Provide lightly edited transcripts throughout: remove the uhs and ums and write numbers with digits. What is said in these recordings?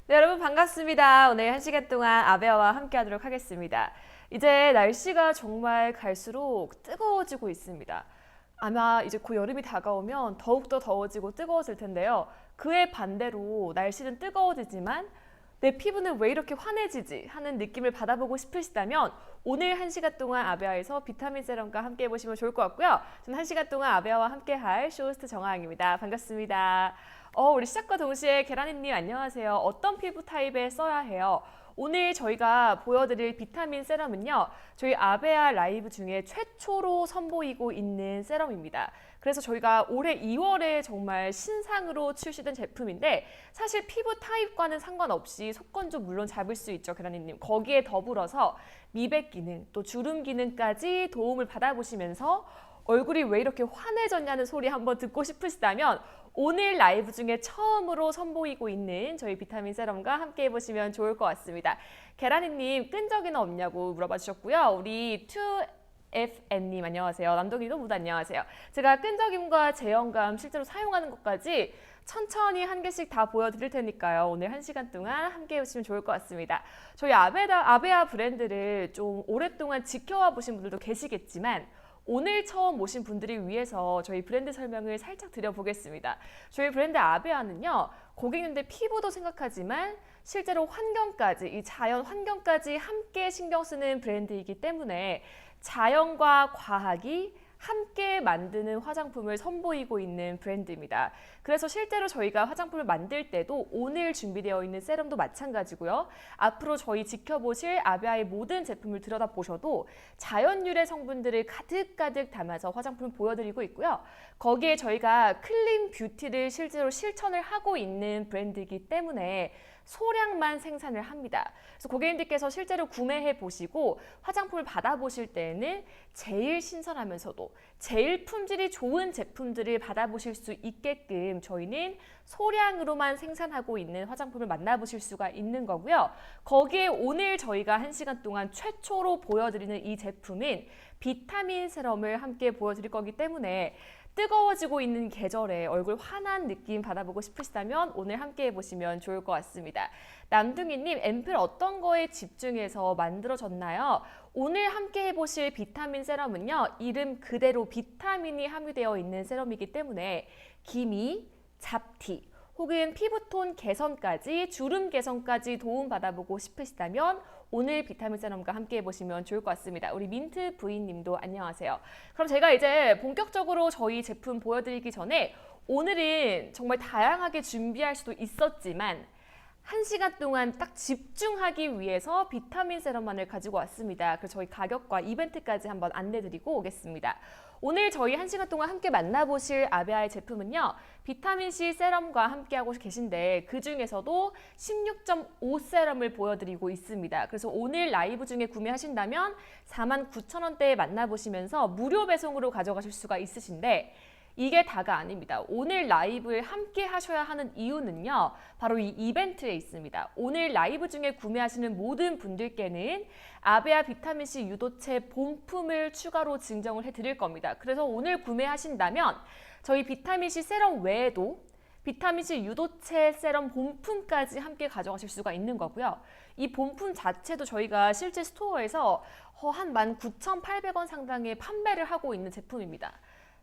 네, 여러분 반갑습니다. 오늘 1시간 동안 아베아와 함께 하도록 하겠습니다. 이제 날씨가 정말 갈수록 뜨거워지고 있습니다. 아마 이제 곧 여름이 다가오면 더욱더 더워지고 뜨거워질 텐데요. 그에 반대로 날씨는 뜨거워지지만 내 피부는 왜 이렇게 환해지지 하는 느낌을 받아보고 싶으시다면 오늘 1시간 동안 아베아에서 비타민 세럼과 함께 해보시면 좋을 것 같고요. 저는 1시간 동안 아베아와 함께 할 쇼호스트 정하영입니다. 반갑습니다. 우리 시작과 동시에 계란이님 안녕하세요. 어떤 피부 타입에 써야 해요? 오늘 저희가 보여드릴 비타민 세럼은요. 저희 아베아 라이브 중에 최초로 선보이고 있는 세럼입니다. 그래서 저희가 올해 2월에 정말 신상으로 출시된 제품인데 사실 피부 타입과는 상관없이 속건조 물론 잡을 수 있죠, 계란이님. 거기에 더불어서 미백 기능, 또 주름 기능까지 도움을 받아보시면서 얼굴이 왜 이렇게 환해졌냐는 소리 한번 듣고 싶으시다면 오늘 라이브 중에 처음으로 선보이고 있는 저희 비타민 세럼과 함께 해보시면 좋을 것 같습니다. 계란이님 끈적이는 없냐고 물어봐 주셨고요. 우리 2FN님 안녕하세요. 남동이도 모두 안녕하세요. 제가 끈적임과 제형감 실제로 사용하는 것까지 천천히 한 개씩 다 보여드릴 테니까요. 오늘 1시간 동안 함께 해주시면 좋을 것 같습니다. 저희 아베아 브랜드를 좀 오랫동안 지켜와 보신 분들도 계시겠지만 오늘 처음 오신 분들을 위해서 저희 브랜드 설명을 살짝 드려보겠습니다. 저희 브랜드 아베아는요, 고객님들 피부도 생각하지만 실제로 환경까지, 이 자연 환경까지 함께 신경 쓰는 브랜드이기 때문에 자연과 과학이 함께 만드는 화장품을 선보이고 있는 브랜드입니다. 그래서 실제로 저희가 화장품을 만들 때도 오늘 준비되어 있는 세럼도 마찬가지고요. 앞으로 저희 지켜보실 아베아의 모든 제품을 들여다보셔도 자연 유래 성분들을 가득가득 담아서 화장품을 보여드리고 있고요. 거기에 저희가 클린 뷰티를 실제로 실천을 하고 있는 브랜드이기 때문에 소량만 생산을 합니다. 그래서 고객님들께서 실제로 구매해 보시고 화장품을 받아보실 때에는 제일 신선하면서도 제일 품질이 좋은 제품들을 받아보실 수 있게끔 저희는 소량으로만 생산하고 있는 화장품을 만나보실 수가 있는 거고요. 거기에 오늘 저희가 1시간 동안 최초로 보여드리는 이 제품인 비타민 세럼을 함께 보여드릴 거기 때문에 뜨거워지고 있는 계절에 얼굴 환한 느낌 받아보고 싶으시다면 오늘 함께 해보시면 좋을 것 같습니다. 남둥이님, 앰플 어떤 거에 집중해서 만들어졌나요? 오늘 함께 해보실 비타민 세럼은요, 이름 그대로 비타민이 함유되어 있는 세럼이기 때문에 기미, 잡티, 혹은 피부톤 개선까지 주름 개선까지 도움받아보고 싶으시다면 오늘 비타민 세럼과 함께 해보시면 좋을 것 같습니다. 우리 민트 부인님도 안녕하세요. 그럼 제가 이제 본격적으로 저희 제품 보여드리기 전에 오늘은 정말 다양하게 준비할 수도 있었지만 1시간 동안 딱 집중하기 위해서 비타민 세럼만을 가지고 왔습니다. 그래서 저희 가격과 이벤트까지 한번 안내드리고 오겠습니다. 오늘 저희 1시간 동안 함께 만나보실 아베아의 제품은요. 비타민C 세럼과 함께하고 계신데 그 중에서도 16.5 세럼을 보여드리고 있습니다. 그래서 오늘 라이브 중에 구매하신다면 49,000원대에 만나보시면서 무료 배송으로 가져가실 수가 있으신데 이게 다가 아닙니다. 오늘 라이브를 함께 하셔야 하는 이유는요. 바로 이 이벤트에 있습니다. 오늘 라이브 중에 구매하시는 모든 분들께는 아베아 비타민C 유도체 본품을 추가로 증정을 해드릴 겁니다. 그래서 오늘 구매하신다면 저희 비타민C 세럼 외에도 비타민C 유도체 세럼 본품까지 함께 가져가실 수가 있는 거고요. 이 본품 자체도 저희가 실제 스토어에서 한 19,800원 상당의 판매를 하고 있는 제품입니다.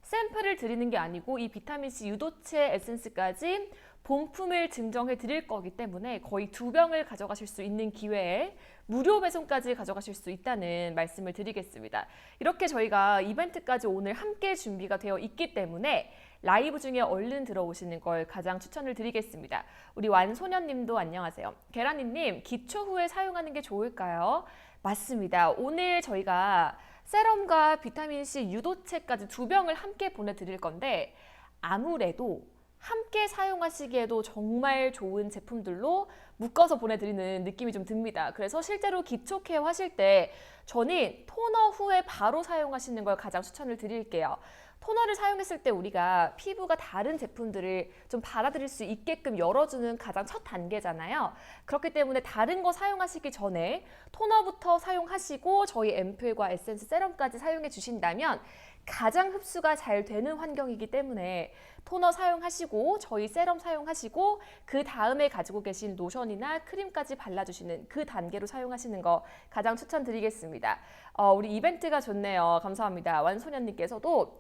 샘플을 드리는 게 아니고 이 비타민C 유도체 에센스까지 본품을 증정해 드릴 거기 때문에 거의 2병을 가져가실 수 있는 기회에 무료 배송까지 가져가실 수 있다는 말씀을 드리겠습니다. 이렇게 저희가 이벤트까지 오늘 함께 준비가 되어 있기 때문에 라이브 중에 얼른 들어오시는 걸 가장 추천을 드리겠습니다. 우리 완소년님도 안녕하세요. 계란이님, 기초 후에 사용하는 게 좋을까요? 맞습니다. 오늘 저희가 세럼과 비타민C 유도체까지 2병을 함께 보내드릴 건데 아무래도 함께 사용하시기에도 정말 좋은 제품들로 묶어서 보내드리는 느낌이 좀 듭니다. 그래서 실제로 기초 케어 하실 때 저는 토너 후에 바로 사용하시는 걸 가장 추천을 드릴게요. 토너를 사용했을 때 우리가 피부가 다른 제품들을 좀 받아들일 수 있게끔 열어주는 가장 첫 단계잖아요. 그렇기 때문에 다른 거 사용하시기 전에 토너부터 사용하시고 저희 앰플과 에센스 세럼까지 사용해 주신다면 가장 흡수가 잘 되는 환경이기 때문에 토너 사용하시고 저희 세럼 사용하시고 그 다음에 가지고 계신 로션이나 크림까지 발라주시는 그 단계로 사용하시는 거 가장 추천드리겠습니다. 우리 이벤트가 좋네요. 감사합니다. 완소년님께서도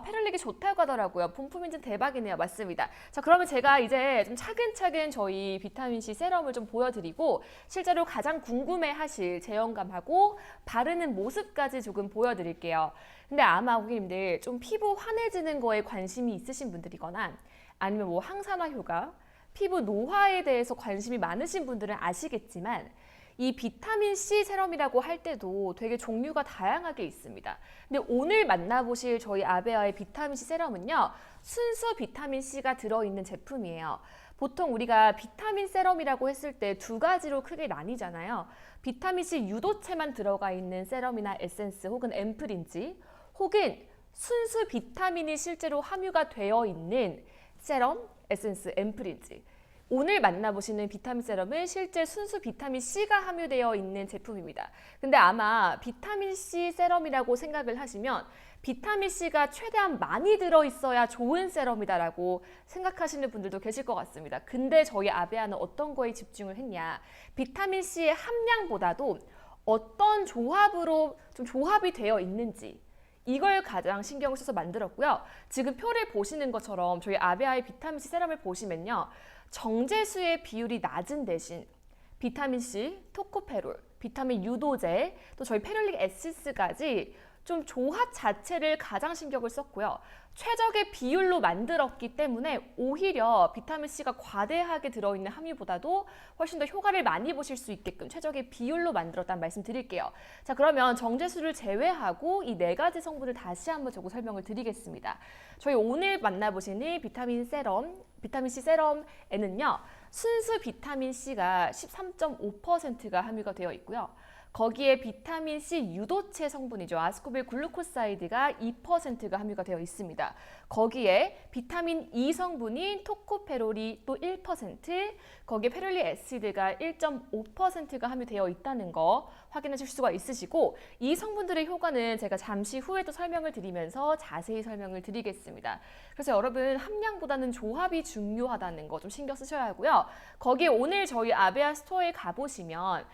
페럴릭이 좋다고 하더라고요. 본품 인증 대박이네요. 맞습니다. 자, 그러면 제가 이제 좀 차근차근 저희 비타민C 세럼을 좀 보여드리고 실제로 가장 궁금해하실 제형감하고 바르는 모습까지 조금 보여드릴게요. 근데 아마 고객님들 좀 피부 환해지는 거에 관심이 있으신 분들이거나 아니면 뭐 항산화 효과, 피부 노화에 대해서 관심이 많으신 분들은 아시겠지만 이 비타민C 세럼이라고 할 때도 되게 종류가 다양하게 있습니다. 근데 오늘 만나보실 저희 아베아의 비타민C 세럼은요. 순수 비타민C가 들어있는 제품이에요. 보통 우리가 비타민 세럼이라고 했을 때 두 가지로 크게 나뉘잖아요. 비타민C 유도체만 들어가 있는 세럼이나 에센스 혹은 앰플인지 혹은 순수 비타민이 실제로 함유가 되어 있는 세럼, 에센스, 앰플인지 오늘 만나보시는 비타민 세럼은 실제 순수 비타민C가 함유되어 있는 제품입니다. 근데 아마 비타민C 세럼이라고 생각을 하시면 비타민C가 최대한 많이 들어있어야 좋은 세럼이다라고 생각하시는 분들도 계실 것 같습니다. 근데 저희 아베아는 어떤 거에 집중을 했냐. 비타민C의 함량보다도 어떤 조합으로 좀 조합이 되어 있는지 이걸 가장 신경을 써서 만들었고요. 지금 표를 보시는 것처럼 저희 아베아의 비타민C 세럼을 보시면요. 정제수의 비율이 낮은 대신 비타민C, 토코페롤, 비타민 유도제, 또 저희 페룰릭 에시스까지 좀 조합 자체를 가장 신경을 썼고요. 최적의 비율로 만들었기 때문에 오히려 비타민C가 과대하게 들어있는 함유보다도 훨씬 더 효과를 많이 보실 수 있게끔 최적의 비율로 만들었다는 말씀 드릴게요. 자, 그러면 정제수를 제외하고 이 네 가지 성분을 다시 한번 조금 설명을 드리겠습니다. 저희 오늘 만나보시는 비타민C 세럼에는요. 순수 비타민C가 13.5%가 함유가 되어 있고요. 거기에 비타민C 유도체 성분이죠. 아스코빌 글루코사이드가 2%가 함유가 되어 있습니다. 거기에 비타민 E 성분인 토코페롤이 또 1%, 거기에 페룰릭 애시드가 1.5%가 함유되어 있다는 거 확인하실 수가 있으시고 이 성분들의 효과는 제가 잠시 후에도 설명을 드리면서 자세히 설명을 드리겠습니다. 그래서 여러분 함량보다는 조합이 중요하다는 거 좀 신경 쓰셔야 하고요. 거기에 오늘 저희 아베아 스토어에 가보시면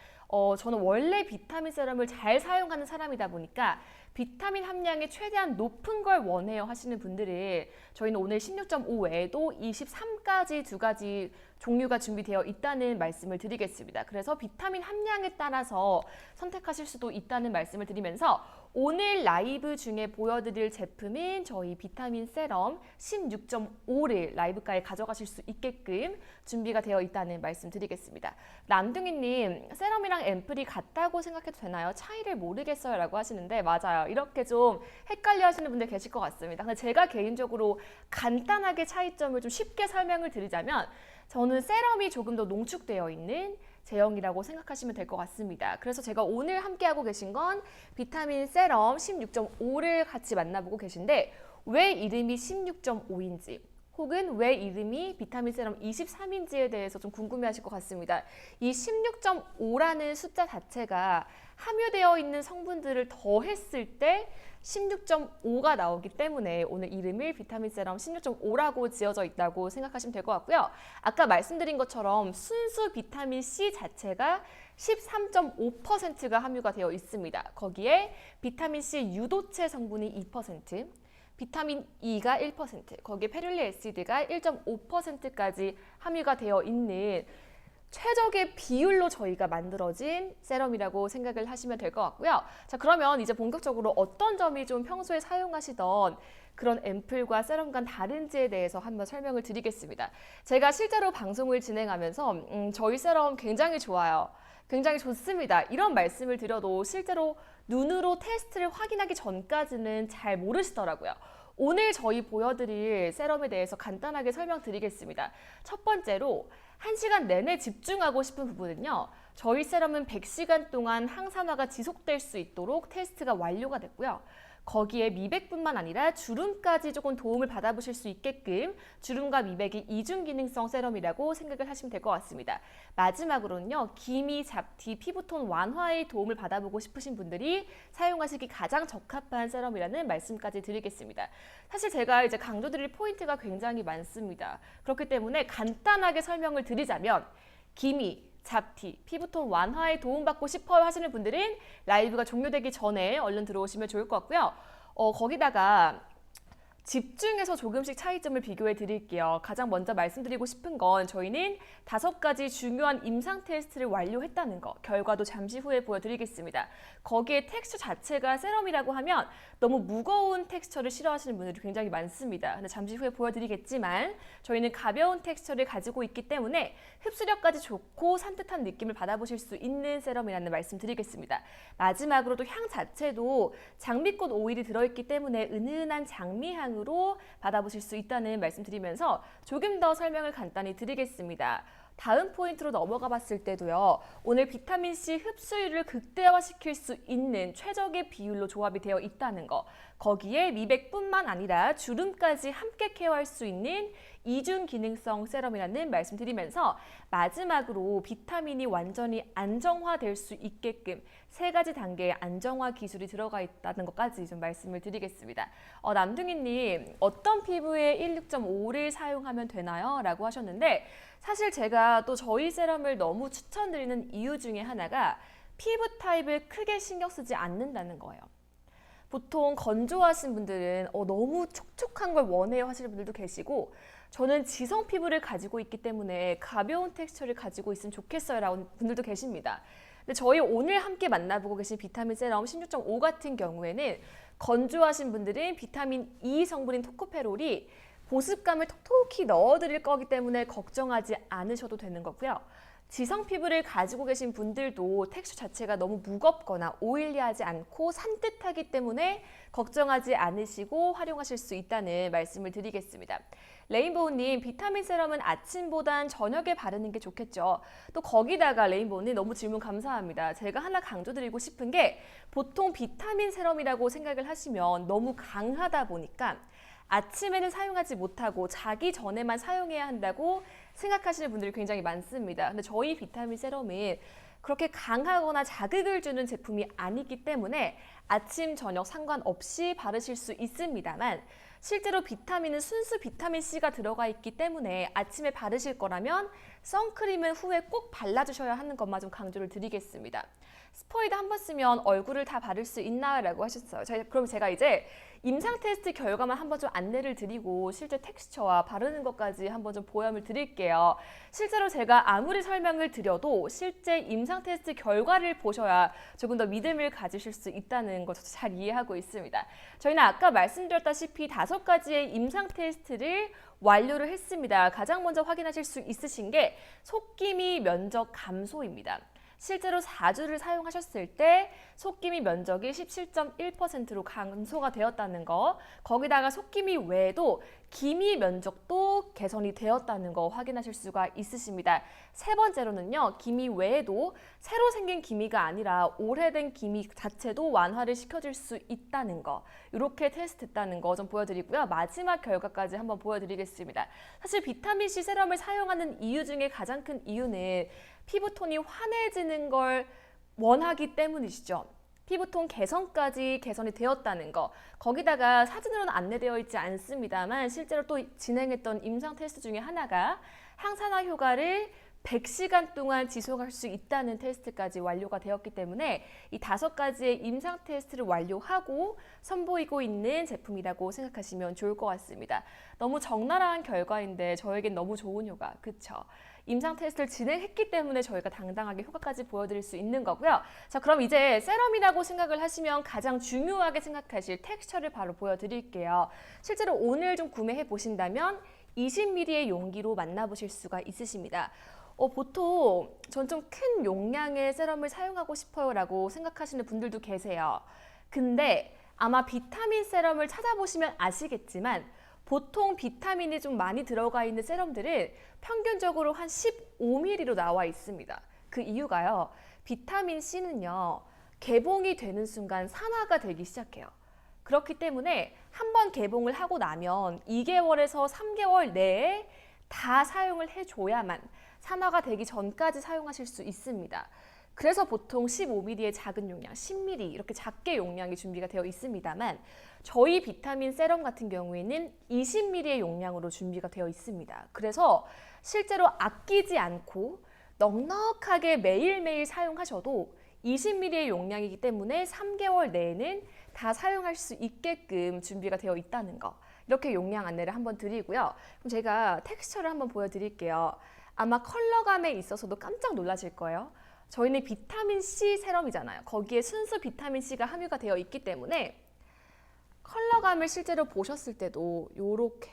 저는 원래 비타민 세럼을 잘 사용하는 사람이다 보니까 비타민 함량이 최대한 높은 걸 원해요 하시는 분들이 저희는 오늘 16.5 외에도 23까지 두 가지 종류가 준비되어 있다는 말씀을 드리겠습니다. 그래서 비타민 함량에 따라서 선택하실 수도 있다는 말씀을 드리면서 오늘 라이브 중에 보여드릴 제품인 저희 비타민 세럼 16.5를 라이브가에 가져가실 수 있게끔 준비가 되어 있다는 말씀 드리겠습니다. 남둥이님, 세럼이랑 앰플이 같다고 생각해도 되나요? 차이를 모르겠어요 라고 하시는데 맞아요. 이렇게 좀 헷갈려 하시는 분들 계실 것 같습니다. 근데 제가 개인적으로 간단하게 차이점을 좀 쉽게 설명을 드리자면 저는 세럼이 조금 더 농축되어 있는 제형이라고 생각하시면 될 것 같습니다. 그래서 제가 오늘 함께하고 계신 건 비타민 세럼 16.5를 같이 만나보고 계신데 왜 이름이 16.5인지 혹은 왜 이름이 비타민 세럼 23인지에 대해서 좀 궁금해하실 것 같습니다. 이 16.5라는 숫자 자체가 함유되어 있는 성분들을 더했을 때 16.5가 나오기 때문에 오늘 이름을 비타민 세럼 16.5라고 지어져 있다고 생각하시면 될 것 같고요. 아까 말씀드린 것처럼 순수 비타민 C 자체가 13.5%가 함유가 되어 있습니다. 거기에 비타민 C 유도체 성분이 2%, 비타민 E가 1%, 거기에 페룰릭 애시드가 1.5%까지 함유가 되어 있는 최적의 비율로 저희가 만들어진 세럼이라고 생각을 하시면 될 것 같고요. 자, 그러면 이제 본격적으로 어떤 점이 좀 평소에 사용하시던 그런 앰플과 세럼과 다른지에 대해서 한번 설명을 드리겠습니다. 제가 실제로 방송을 진행하면서 저희 세럼 굉장히 좋아요. 굉장히 좋습니다. 이런 말씀을 드려도 실제로 눈으로 테스트를 확인하기 전까지는 잘 모르시더라고요. 오늘 저희 보여드릴 세럼에 대해서 간단하게 설명드리겠습니다. 첫 번째로 1시간 내내 집중하고 싶은 부분은요. 저희 세럼은 100시간 동안 항산화가 지속될 수 있도록 테스트가 완료가 됐고요. 거기에 미백뿐만 아니라 주름까지 조금 도움을 받아보실 수 있게끔 주름과 미백이 이중 기능성 세럼이라고 생각을 하시면 될 것 같습니다. 마지막으로는요. 기미, 잡티, 피부톤 완화에 도움을 받아보고 싶으신 분들이 사용하시기 가장 적합한 세럼이라는 말씀까지 드리겠습니다. 사실 제가 이제 강조드릴 포인트가 굉장히 많습니다. 그렇기 때문에 간단하게 설명을 드리자면 기미, 잡티, 피부톤 완화에 도움받고 싶어요 하시는 분들은 라이브가 종료되기 전에 얼른 들어오시면 좋을 것 같고요. 거기다가 집중해서 조금씩 차이점을 비교해 드릴게요. 가장 먼저 말씀드리고 싶은 건 저희는 5가지 중요한 임상 테스트를 완료했다는 거, 결과도 잠시 후에 보여드리겠습니다. 거기에 텍스처 자체가 세럼이라고 하면 너무 무거운 텍스처를 싫어하시는 분들이 굉장히 많습니다. 근데 잠시 후에 보여드리겠지만 저희는 가벼운 텍스처를 가지고 있기 때문에 흡수력까지 좋고 산뜻한 느낌을 받아보실 수 있는 세럼이라는 말씀 드리겠습니다. 마지막으로 또 향 자체도 장미꽃 오일이 들어있기 때문에 은은한 장미향 으로 받아보실 수 있다는 말씀드리면서 조금 더 설명을 간단히 드리겠습니다. 다음 포인트로 넘어가 봤을 때도요. 오늘 비타민C 흡수율을 극대화시킬 수 있는 최적의 비율로 조합이 되어 있다는 거. 거기에 미백뿐만 아니라 주름까지 함께 케어할 수 있는 이중 기능성 세럼이라는 말씀드리면서 마지막으로 비타민이 완전히 안정화될 수 있게끔 3가지 단계의 안정화 기술이 들어가 있다는 것까지 좀 말씀을 드리겠습니다. 남둥이님, 어떤 피부에 16.5를 사용하면 되나요? 라고 하셨는데 사실 제가 또 저희 세럼을 너무 추천드리는 이유 중에 하나가 피부 타입을 크게 신경 쓰지 않는다는 거예요. 보통 건조하신 분들은 너무 촉촉한 걸 원해요 하시는 분들도 계시고 저는 지성 피부를 가지고 있기 때문에 가벼운 텍스처를 가지고 있으면 좋겠어요 라는 분들도 계십니다. 근데 저희 오늘 함께 만나보고 계신 비타민 세럼 16.5 같은 경우에는 건조하신 분들은 비타민 E 성분인 토코페롤이 보습감을 톡톡히 넣어드릴 거기 때문에 걱정하지 않으셔도 되는 거고요. 지성 피부를 가지고 계신 분들도 텍스처 자체가 너무 무겁거나 오일리하지 않고 산뜻하기 때문에 걱정하지 않으시고 활용하실 수 있다는 말씀을 드리겠습니다. 레인보우님, 비타민 세럼은 아침보단 저녁에 바르는 게 좋겠죠. 또 거기다가 레인보우님 너무 질문 감사합니다. 제가 하나 강조드리고 싶은 게 보통 비타민 세럼이라고 생각을 하시면 너무 강하다 보니까 아침에는 사용하지 못하고 자기 전에만 사용해야 한다고 생각하시는 분들이 굉장히 많습니다. 근데 저희 비타민 세럼은 그렇게 강하거나 자극을 주는 제품이 아니기 때문에 아침, 저녁 상관없이 바르실 수 있습니다만 실제로 비타민은 순수 비타민C가 들어가 있기 때문에 아침에 바르실 거라면 선크림은 후에 꼭 발라주셔야 하는 것만 좀 강조를 드리겠습니다. 스포이드 한 번 쓰면 얼굴을 다 바를 수 있나요? 라고 하셨어요. 그럼 제가 이제 임상 테스트 결과만 한번 좀 안내를 드리고 실제 텍스처와 바르는 것까지 한번 좀 보염을 드릴게요. 실제로 제가 아무리 설명을 드려도 실제 임상 테스트 결과를 보셔야 조금 더 믿음을 가지실 수 있다는 것 잘 이해하고 있습니다. 저희는 아까 말씀드렸다시피 5가지의 임상 테스트를 완료를 했습니다. 가장 먼저 확인하실 수 있으신 게 속기미 면적 감소입니다. 실제로 4주를 사용하셨을 때 속기미 면적이 17.1%로 감소가 되었다는 거, 거기다가 속기미 외에도 기미 면적도 개선이 되었다는 거 확인하실 수가 있으십니다. 3번째로는요, 기미 외에도 새로 생긴 기미가 아니라 오래된 기미 자체도 완화를 시켜줄 수 있다는 거, 이렇게 테스트했다는 거 좀 보여드리고요. 마지막 결과까지 한번 보여드리겠습니다. 사실 비타민C 세럼을 사용하는 이유 중에 가장 큰 이유는 피부톤이 환해지는 걸 원하기 때문이시죠. 피부톤 개선까지 개선이 되었다는 거, 거기다가 사진으로는 안내되어 있지 않습니다만 실제로 또 진행했던 임상 테스트 중에 하나가 항산화 효과를 100시간 동안 지속할 수 있다는 테스트까지 완료가 되었기 때문에 이 5가지의 임상 테스트를 완료하고 선보이고 있는 제품이라고 생각하시면 좋을 것 같습니다. 너무 적나라한 결과인데 저에겐 너무 좋은 효과, 그쵸? 임상 테스트를 진행했기 때문에 저희가 당당하게 효과까지 보여드릴 수 있는 거고요. 자, 그럼 이제 세럼이라고 생각을 하시면 가장 중요하게 생각하실 텍스처를 바로 보여드릴게요. 실제로 오늘 좀 구매해 보신다면 20ml의 용기로 만나보실 수가 있으십니다. 보통 전 좀 큰 용량의 세럼을 사용하고 싶어요 라고 생각하시는 분들도 계세요. 근데 아마 비타민 세럼을 찾아보시면 아시겠지만 보통 비타민이 좀 많이 들어가 있는 세럼들은 평균적으로 한 15ml로 나와 있습니다. 그 이유가요. 비타민 C는요. 개봉이 되는 순간 산화가 되기 시작해요. 그렇기 때문에 한번 개봉을 하고 나면 2개월에서 3개월 내에 다 사용을 해줘야만 산화가 되기 전까지 사용하실 수 있습니다. 그래서 보통 15ml의 작은 용량, 10ml 이렇게 작게 용량이 준비가 되어 있습니다만 저희 비타민 세럼 같은 경우에는 20ml의 용량으로 준비가 되어 있습니다. 그래서 실제로 아끼지 않고 넉넉하게 매일매일 사용하셔도 20ml의 용량이기 때문에 3개월 내에는 다 사용할 수 있게끔 준비가 되어 있다는 거. 이렇게 용량 안내를 한번 드리고요. 그럼 제가 텍스처를 한번 보여드릴게요. 아마 컬러감에 있어서도 깜짝 놀라실 거예요. 저희는 비타민C 세럼이잖아요. 거기에 순수 비타민C가 함유가 되어 있기 때문에 컬러감을 실제로 보셨을 때도 이렇게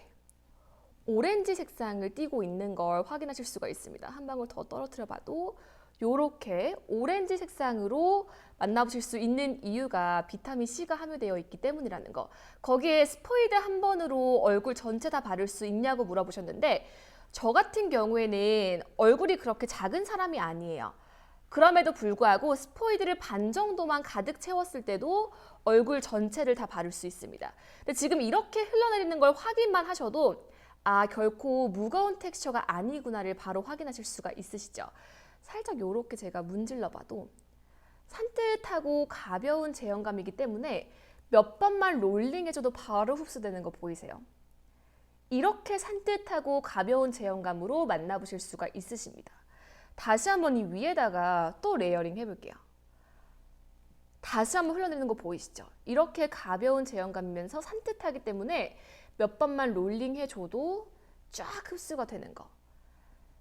오렌지 색상을 띠고 있는 걸 확인하실 수가 있습니다. 한 방울 더 떨어뜨려 봐도 이렇게 오렌지 색상으로 만나보실 수 있는 이유가 비타민C가 함유되어 있기 때문이라는 거. 거기에 스포이드 한 번으로 얼굴 전체 다 바를 수 있냐고 물어보셨는데 저 같은 경우에는 얼굴이 그렇게 작은 사람이 아니에요. 그럼에도 불구하고 스포이드를 반 정도만 가득 채웠을 때도 얼굴 전체를 다 바를 수 있습니다. 근데 지금 이렇게 흘러내리는 걸 확인만 하셔도 아, 결코 무거운 텍스처가 아니구나를 바로 확인하실 수가 있으시죠. 살짝 이렇게 제가 문질러 봐도 산뜻하고 가벼운 제형감이기 때문에 몇 번만 롤링해줘도 바로 흡수되는 거 보이세요? 이렇게 산뜻하고 가벼운 제형감으로 만나보실 수가 있으십니다. 다시 한번 이 위에다가 또 레이어링 해볼게요. 다시 한번 흘러내리는 거 보이시죠? 이렇게 가벼운 제형감이면서 산뜻하기 때문에 몇 번만 롤링 해줘도 쫙 흡수가 되는 거.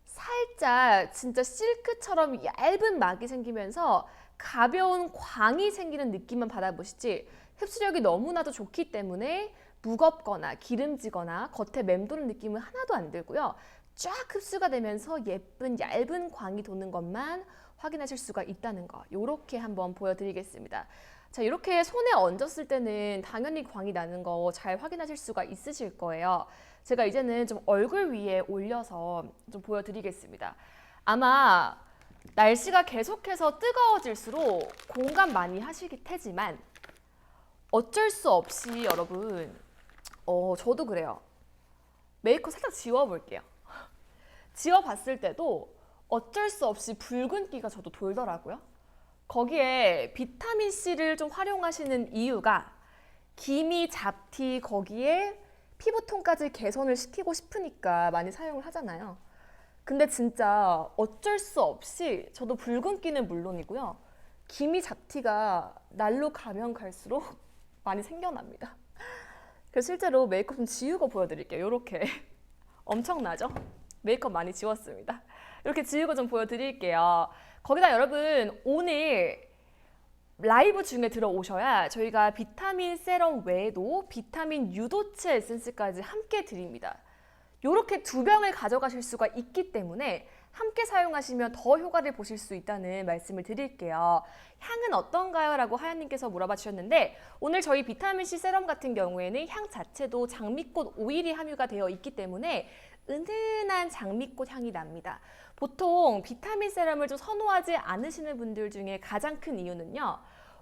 살짝 진짜 실크처럼 얇은 막이 생기면서 가벼운 광이 생기는 느낌만 받아보시지 흡수력이 너무나도 좋기 때문에 무겁거나 기름지거나 겉에 맴도는 느낌은 하나도 안 들고요. 쫙 흡수가 되면서 예쁜 얇은 광이 도는 것만 확인하실 수가 있다는 거. 이렇게 한번 보여드리겠습니다. 자, 이렇게 손에 얹었을 때는 당연히 광이 나는 거 잘 확인하실 수가 있으실 거예요. 제가 이제는 좀 얼굴 위에 올려서 좀 보여드리겠습니다. 아마 날씨가 계속해서 뜨거워질수록 공감 많이 하실 테지만 어쩔 수 없이 여러분, 저도 그래요. 메이크업 살짝 지워볼게요. 지워봤을 때도 어쩔 수 없이 붉은기가 저도 돌더라고요. 거기에 비타민C를 좀 활용하시는 이유가 기미, 잡티 거기에 피부톤까지 개선을 시키고 싶으니까 많이 사용을 하잖아요. 근데 진짜 어쩔 수 없이 저도 붉은기는 물론이고요. 기미, 잡티가 날로 가면 갈수록 많이 생겨납니다. 그래서 실제로 메이크업 좀 지우고 보여드릴게요. 이렇게 엄청나죠? 메이크업 많이 지웠습니다. 이렇게 지우고 좀 보여드릴게요. 거기다 여러분 오늘 라이브 중에 들어오셔야 저희가 비타민 세럼 외에도 비타민 유도체 에센스까지 함께 드립니다. 이렇게 2병을 가져가실 수가 있기 때문에 함께 사용하시면 더 효과를 보실 수 있다는 말씀을 드릴게요. 향은 어떤가요? 라고 하연님께서 물어봐 주셨는데 오늘 저희 비타민C 세럼 같은 경우에는 향 자체도 장미꽃 오일이 함유가 되어 있기 때문에 은은한 장미꽃 향이 납니다. 보통 비타민 세럼을 좀 선호하지 않으시는 분들 중에 가장 큰 이유는요.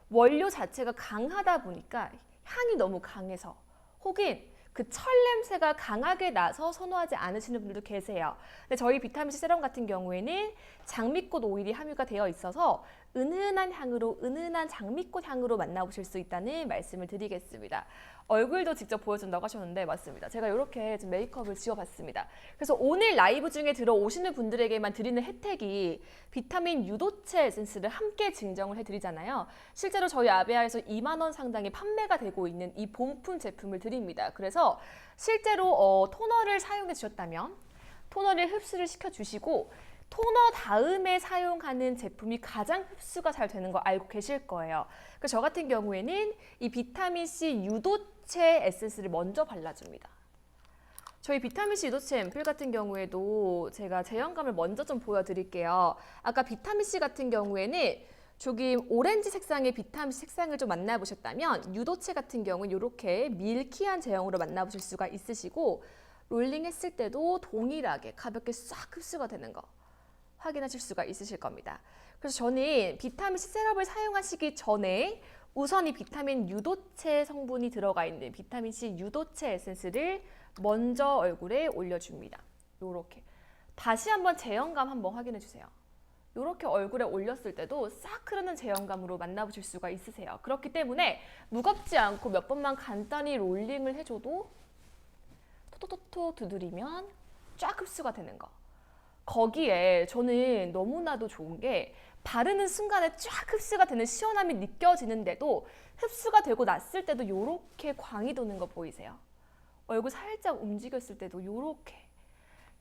원료 자체가 강하다 보니까 향이 너무 강해서 혹은 그 철 냄새가 강하게 나서 선호하지 않으시는 분들도 계세요. 근데 저희 비타민C 세럼 같은 경우에는 장미꽃 오일이 함유가 되어 있어서 은은한 향으로 은은한 장미꽃 향으로 만나보실 수 있다는 말씀을 드리겠습니다. 얼굴도 직접 보여준다고 하셨는데 맞습니다. 제가 이렇게 좀 메이크업을 지워봤습니다. 그래서 오늘 라이브 중에 들어오시는 분들에게만 드리는 혜택이 비타민 유도체 에센스를 함께 증정을 해드리잖아요. 실제로 저희 아베아에서 2만 원 상당의 판매가 되고 있는 이 본품 제품을 드립니다. 그래서 실제로 토너를 사용해 주셨다면 토너를 흡수를 시켜주시고 토너 다음에 사용하는 제품이 가장 흡수가 잘 되는 거 알고 계실 거예요. 그래서 저 같은 경우에는 이 비타민C 유도체 에센스를 먼저 발라줍니다. 저희 비타민C 유도체 앰플 같은 경우에도 제가 제형감을 먼저 좀 보여드릴게요. 아까 비타민C 같은 경우에는 조금 오렌지 색상의 비타민C 색상을 좀 만나보셨다면 유도체 같은 경우는 이렇게 밀키한 제형으로 만나보실 수가 있으시고 롤링 했을 때도 동일하게 가볍게 싹 흡수가 되는 거 확인하실 수가 있으실 겁니다. 그래서 저는 비타민C 세럼을 사용하시기 전에 우선 이 비타민 유도체 성분이 들어가 있는 비타민C 유도체 에센스를 먼저 얼굴에 올려줍니다. 요렇게. 다시 한번 제형감 한번 확인해 주세요. 이렇게 얼굴에 올렸을 때도 싹 흐르는 제형감으로 만나보실 수가 있으세요. 그렇기 때문에 무겁지 않고 몇 번만 간단히 롤링을 해줘도 톡톡톡톡 두드리면 쫙 흡수가 되는 거. 거기에 저는 너무나도 좋은 게 바르는 순간에 쫙 흡수가 되는 시원함이 느껴지는데도 흡수가 되고 났을 때도 이렇게 광이 도는 거 보이세요? 얼굴 살짝 움직였을 때도 이렇게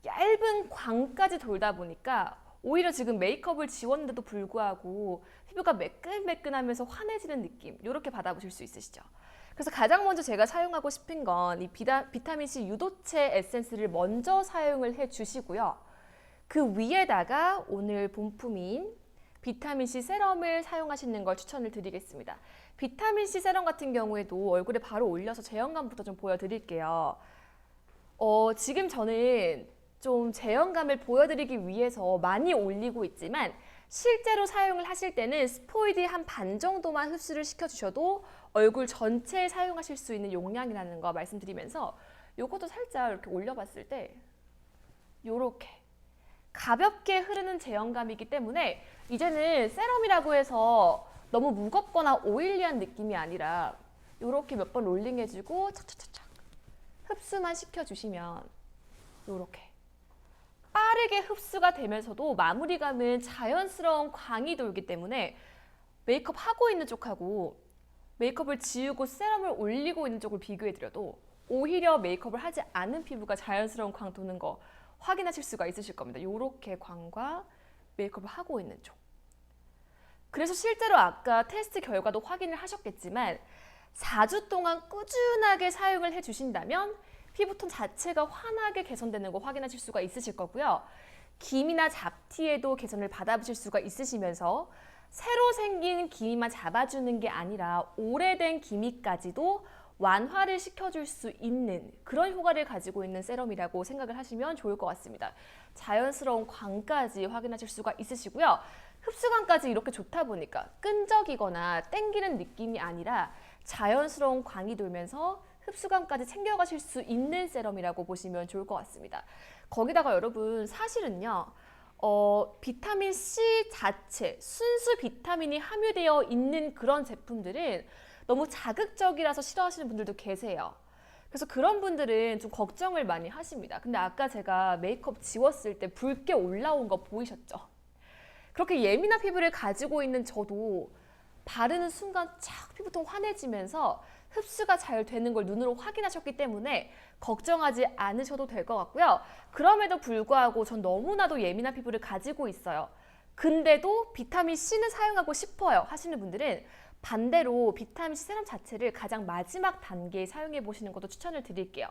얇은 광까지 돌다 보니까 오히려 지금 메이크업을 지웠는데도 불구하고 피부가 매끈매끈하면서 환해지는 느낌 이렇게 받아보실 수 있으시죠? 그래서 가장 먼저 제가 사용하고 싶은 건 이 비타민C 유도체 에센스를 먼저 사용을 해주시고요. 그 위에다가 오늘 본품인 비타민C 세럼을 사용하시는 걸 추천을 드리겠습니다. 비타민C 세럼 같은 경우에도 얼굴에 바로 올려서 제형감부터 좀 보여드릴게요. 지금 저는 좀 제형감을 보여드리기 위해서 많이 올리고 있지만 실제로 사용을 하실 때는 스포이드 한 반 정도만 흡수를 시켜주셔도 얼굴 전체에 사용하실 수 있는 용량이라는 거 말씀드리면서 요것도 살짝 이렇게 올려봤을 때 요렇게 가볍게 흐르는 제형감이기 때문에 이제는 세럼이라고 해서 너무 무겁거나 오일리한 느낌이 아니라 요렇게 몇 번 롤링해주고 착착착착 흡수만 시켜주시면 요렇게 빠르게 흡수가 되면서도 마무리감은 자연스러운 광이 돌기 때문에 메이크업 하고 있는 쪽하고 메이크업을 지우고 세럼을 올리고 있는 쪽을 비교해드려도 오히려 메이크업을 하지 않은 피부가 자연스러운 광 도는 거 확인하실 수가 있으실 겁니다. 이렇게 광과 메이크업을 하고 있는 쪽. 그래서 실제로 아까 테스트 결과도 확인을 하셨겠지만 4주 동안 꾸준하게 사용을 해주신다면 피부톤 자체가 환하게 개선되는 거 확인하실 수가 있으실 거고요. 기미나 잡티에도 개선을 받아보실 수가 있으시면서 새로 생긴 기미만 잡아주는 게 아니라 오래된 기미까지도 완화를 시켜줄 수 있는 그런 효과를 가지고 있는 세럼이라고 생각을 하시면 좋을 것 같습니다. 자연스러운 광까지 확인하실 수가 있으시고요. 흡수감까지 이렇게 좋다 보니까 끈적이거나 땡기는 느낌이 아니라 자연스러운 광이 돌면서 흡수감까지 챙겨가실 수 있는 세럼이라고 보시면 좋을 것 같습니다. 거기다가 여러분 사실은요. 비타민C 자체, 순수 비타민이 함유되어 있는 그런 제품들은 너무 자극적이라서 싫어하시는 분들도 계세요. 그래서 그런 분들은 좀 걱정을 많이 하십니다. 근데 아까 제가 메이크업 지웠을 때 붉게 올라온 거 보이셨죠? 그렇게 예민한 피부를 가지고 있는 저도 바르는 순간 착 피부통 환해지면서 흡수가 잘 되는 걸 눈으로 확인하셨기 때문에 걱정하지 않으셔도 될 것 같고요. 그럼에도 불구하고 전 너무나도 예민한 피부를 가지고 있어요. 근데도 비타민C는 사용하고 싶어요 하시는 분들은 반대로 비타민C 세럼 자체를 가장 마지막 단계에 사용해 보시는 것도 추천을 드릴게요.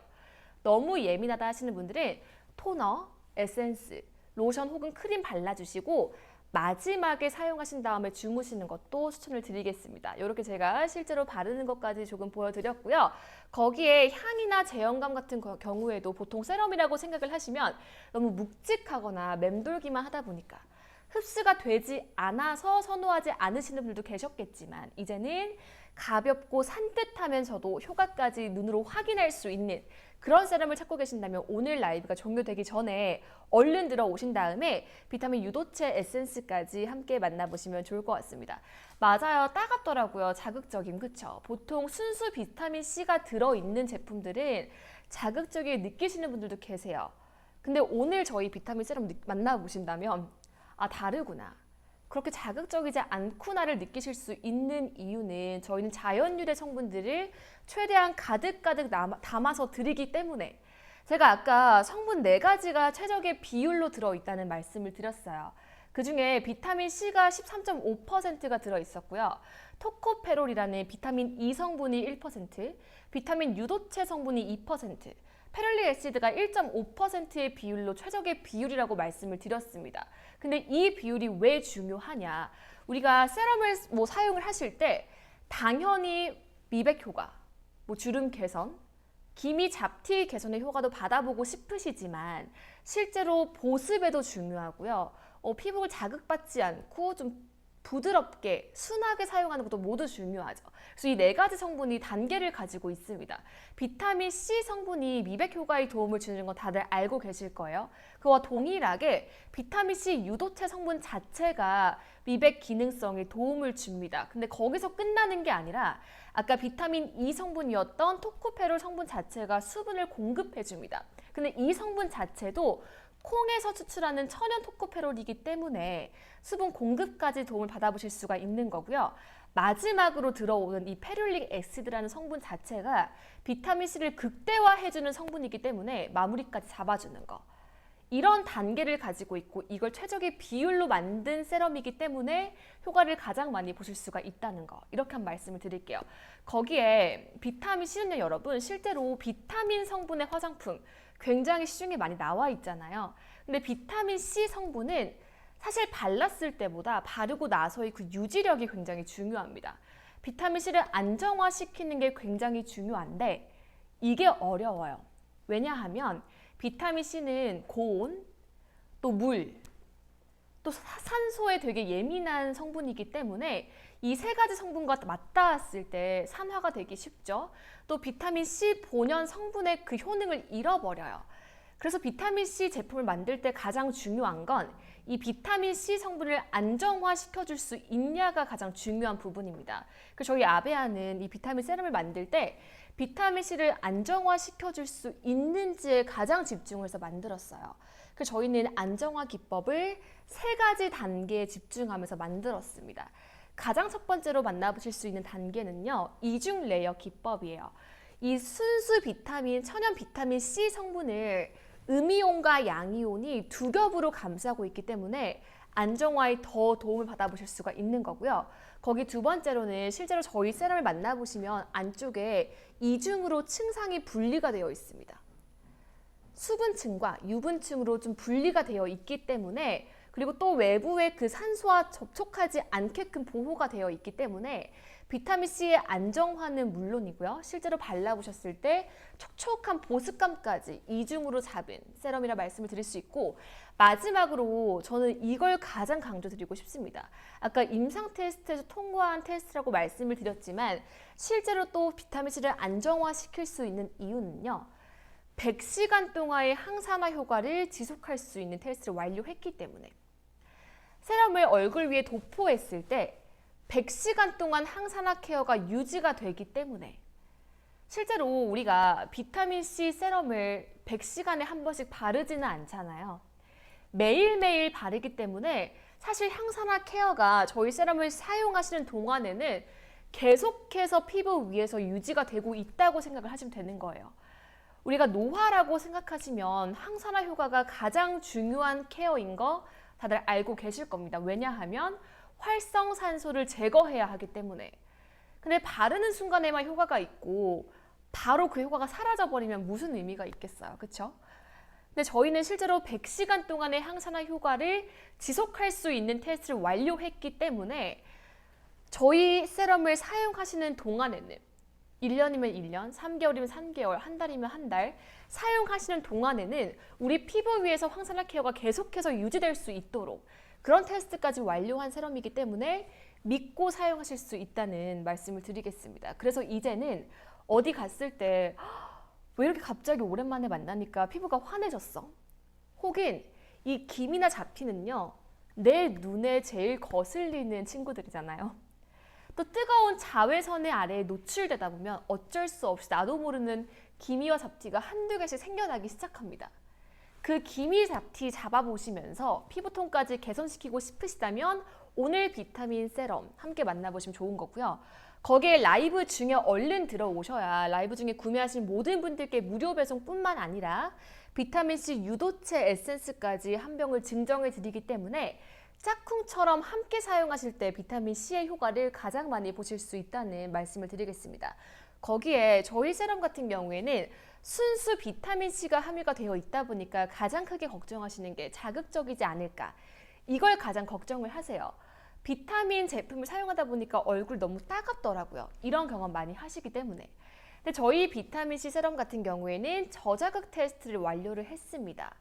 너무 예민하다 하시는 분들은 토너, 에센스, 로션 혹은 크림 발라주시고 마지막에 사용하신 다음에 주무시는 것도 추천을 드리겠습니다. 이렇게 제가 실제로 바르는 것까지 조금 보여드렸고요. 거기에 향이나 제형감 같은 경우에도 보통 세럼이라고 생각을 하시면 너무 묵직하거나 맴돌기만 하다 보니까 흡수가 되지 않아서 선호하지 않으시는 분들도 계셨겠지만 이제는 가볍고 산뜻하면서도 효과까지 눈으로 확인할 수 있는 그런 세럼을 찾고 계신다면 오늘 라이브가 종료되기 전에 얼른 들어오신 다음에 비타민 유도체 에센스까지 함께 만나보시면 좋을 것 같습니다. 맞아요. 따갑더라고요. 자극적임. 그쵸? 보통 순수 비타민C가 들어있는 제품들은 자극적이게 느끼시는 분들도 계세요. 근데 오늘 저희 비타민 세럼 만나보신다면 다르구나. 그렇게 자극적이지 않구나를 느끼실 수 있는 이유는 저희는 자연유래 성분들을 최대한 가득가득 담아서 드리기 때문에 제가 아까 성분 4가지가 최적의 비율로 들어있다는 말씀을 드렸어요. 그중에 비타민C가 13.5%가 들어있었고요. 토코페롤이라는 비타민 E 성분이 1%, 비타민 유도체 성분이 2%, 페롤릭 애시드가 1.5%의 비율로 최적의 비율이라고 말씀을 드렸습니다. 근데 이 비율이 왜 중요하냐? 우리가 세럼을 사용을 하실 때 당연히 미백 효과, 주름 개선, 기미 잡티 개선의 효과도 받아보고 싶으시지만 실제로 보습에도 중요하고요. 피부를 자극받지 않고 좀 부드럽게 순하게 사용하는 것도 모두 중요하죠. 그래서 이 4가지 성분이 단계를 가지고 있습니다. 비타민C 성분이 미백 효과에 도움을 주는 건 다들 알고 계실 거예요. 그와 동일하게 비타민C 유도체 성분 자체가 미백 기능성에 도움을 줍니다. 근데 거기서 끝나는 게 아니라 아까 비타민 E 성분이었던 토코페롤 성분 자체가 수분을 공급해 줍니다. 근데 이 성분 자체도 콩에서 추출하는 천연 토코페롤이기 때문에 수분 공급까지 도움을 받아보실 수가 있는 거고요. 마지막으로 들어오는 이 페룰릭 애시드라는 성분 자체가 비타민C를 극대화해주는 성분이기 때문에 마무리까지 잡아주는 거. 이런 단계를 가지고 있고 이걸 최적의 비율로 만든 세럼이기 때문에 효과를 가장 많이 보실 수가 있다는 거. 이렇게 한 말씀을 드릴게요. 거기에 비타민C는요, 여러분, 실제로 비타민 성분의 화장품 굉장히 시중에 많이 나와 있잖아요. 근데 비타민C 성분은 사실 발랐을 때보다 바르고 나서의 그 유지력이 굉장히 중요합니다. 비타민C를 안정화시키는 게 굉장히 중요한데 이게 어려워요. 왜냐하면 비타민C는 고온, 또 물, 또 산소에 되게 예민한 성분이기 때문에 이 세 가지 성분과 맞닿았을 때 산화가 되기 쉽죠. 또 비타민C 본연 성분의 그 효능을 잃어버려요. 그래서 비타민C 제품을 만들 때 가장 중요한 건 이 비타민C 성분을 안정화시켜줄 수 있냐가 가장 중요한 부분입니다. 그래서 저희 아베아는 이 비타민 세럼을 만들 때 비타민C를 안정화시켜줄 수 있는지에 가장 집중을 해서 만들었어요. 그래서 저희는 안정화 기법을 세 가지 단계에 집중하면서 만들었습니다. 가장 첫 번째로 만나보실 수 있는 단계는요, 이중 레이어 기법이에요. 이 순수 비타민, 천연 비타민 C 성분을 음이온과 양이온이 두 겹으로 감싸고 있기 때문에 안정화에 더 도움을 받아보실 수가 있는 거고요. 거기 두 번째로는 실제로 저희 세럼을 만나보시면 안쪽에 이중으로 층상이 분리가 되어 있습니다. 수분층과 유분층으로 좀 분리가 되어 있기 때문에, 그리고 또 외부의 그 산소와 접촉하지 않게끔 보호가 되어 있기 때문에 비타민C의 안정화는 물론이고요. 실제로 발라보셨을 때 촉촉한 보습감까지 이중으로 잡은 세럼이라 말씀을 드릴 수 있고, 마지막으로 저는 이걸 가장 강조드리고 싶습니다. 아까 임상 테스트에서 통과한 테스트라고 말씀을 드렸지만 실제로 또 비타민C를 안정화시킬 수 있는 이유는요, 100시간 동안의 항산화 효과를 지속할 수 있는 테스트를 완료했기 때문에, 세럼을 얼굴 위에 도포했을 때 100시간 동안 항산화 케어가 유지가 되기 때문에, 실제로 우리가 비타민C 세럼을 100시간에 한 번씩 바르지는 않잖아요. 매일매일 바르기 때문에 사실 항산화 케어가 저희 세럼을 사용하시는 동안에는 계속해서 피부 위에서 유지가 되고 있다고 생각을 하시면 되는 거예요. 우리가 노화라고 생각하시면 항산화 효과가 가장 중요한 케어인 거 다들 알고 계실 겁니다. 왜냐하면 활성산소를 제거해야 하기 때문에. 근데 바르는 순간에만 효과가 있고 바로 그 효과가 사라져버리면 무슨 의미가 있겠어요. 그렇죠? 근데 저희는 실제로 100시간 동안의 항산화 효과를 지속할 수 있는 테스트를 완료했기 때문에 저희 세럼을 사용하시는 동안에는 1년이면 1년, 3개월이면 3개월, 한 달이면 한 달 사용하시는 동안에는 우리 피부 위에서 항산화 케어가 계속해서 유지될 수 있도록 그런 테스트까지 완료한 세럼이기 때문에 믿고 사용하실 수 있다는 말씀을 드리겠습니다. 그래서 이제는 어디 갔을 때 왜 이렇게 갑자기 오랜만에 만나니까 피부가 환해졌어? 혹은 이 기미나 잡티는요, 내 눈에 제일 거슬리는 친구들이잖아요. 또 뜨거운 자외선의 아래에 노출되다 보면 어쩔 수 없이 나도 모르는 기미와 잡티가 한두 개씩 생겨나기 시작합니다. 그 기미 잡티 잡아보시면서 피부톤까지 개선시키고 싶으시다면 오늘 비타민 세럼 함께 만나보시면 좋은 거고요. 거기에 라이브 중에 얼른 들어오셔야 라이브 중에 구매하신 모든 분들께 무료 배송뿐만 아니라 비타민C 유도체 에센스까지 한 병을 증정해 드리기 때문에 짝꿍처럼 함께 사용하실 때 비타민C의 효과를 가장 많이 보실 수 있다는 말씀을 드리겠습니다. 거기에 저희 세럼 같은 경우에는 순수 비타민C가 함유가 되어 있다 보니까 가장 크게 걱정하시는 게 자극적이지 않을까, 이걸 가장 걱정을 하세요. 비타민 제품을 사용하다 보니까 얼굴 너무 따갑더라고요. 이런 경험 많이 하시기 때문에. 근데 저희 비타민C 세럼 같은 경우에는 저자극 테스트를 완료를 했습니다.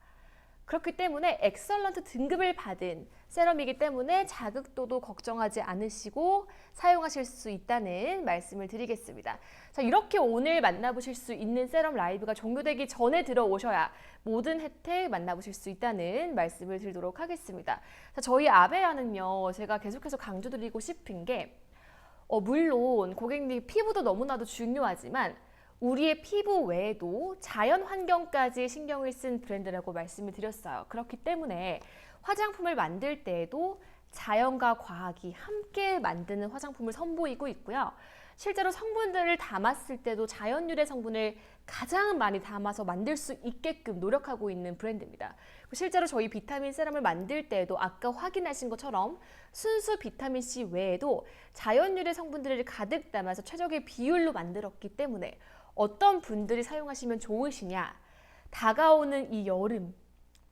그렇기 때문에 엑설런트 등급을 받은 세럼이기 때문에 자극도도 걱정하지 않으시고 사용하실 수 있다는 말씀을 드리겠습니다. 자, 이렇게 오늘 만나보실 수 있는 세럼 라이브가 종료되기 전에 들어오셔야 모든 혜택 만나보실 수 있다는 말씀을 드리도록 하겠습니다. 자, 저희 아베아는요, 제가 계속해서 강조드리고 싶은 게 물론 고객님 피부도 너무나도 중요하지만 우리의 피부 외에도 자연 환경까지 신경을 쓴 브랜드라고 말씀을 드렸어요. 그렇기 때문에 화장품을 만들 때에도 자연과 과학이 함께 만드는 화장품을 선보이고 있고요. 실제로 성분들을 담았을 때도 자연 유래 성분을 가장 많이 담아서 만들 수 있게끔 노력하고 있는 브랜드입니다. 실제로 저희 비타민 세럼을 만들 때에도 아까 확인하신 것처럼 순수 비타민C 외에도 자연 유래 성분들을 가득 담아서 최적의 비율로 만들었기 때문에 어떤 분들이 사용하시면 좋으시냐, 다가오는 이 여름,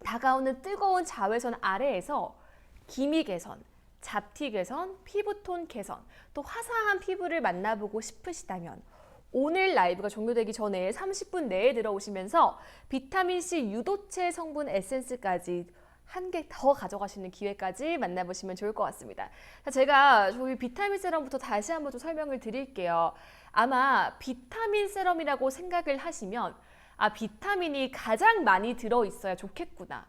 다가오는 뜨거운 자외선 아래에서 기미 개선, 잡티 개선, 피부톤 개선, 또 화사한 피부를 만나보고 싶으시다면 오늘 라이브가 종료되기 전에 30분 내에 들어오시면서 비타민C 유도체 성분 에센스까지 한 개 더 가져가시는 기회까지 만나보시면 좋을 것 같습니다. 제가 저희 비타민 세럼부터 다시 한번 좀 설명을 드릴게요. 아마 비타민 세럼이라고 생각을 하시면 비타민이 가장 많이 들어있어야 좋겠구나,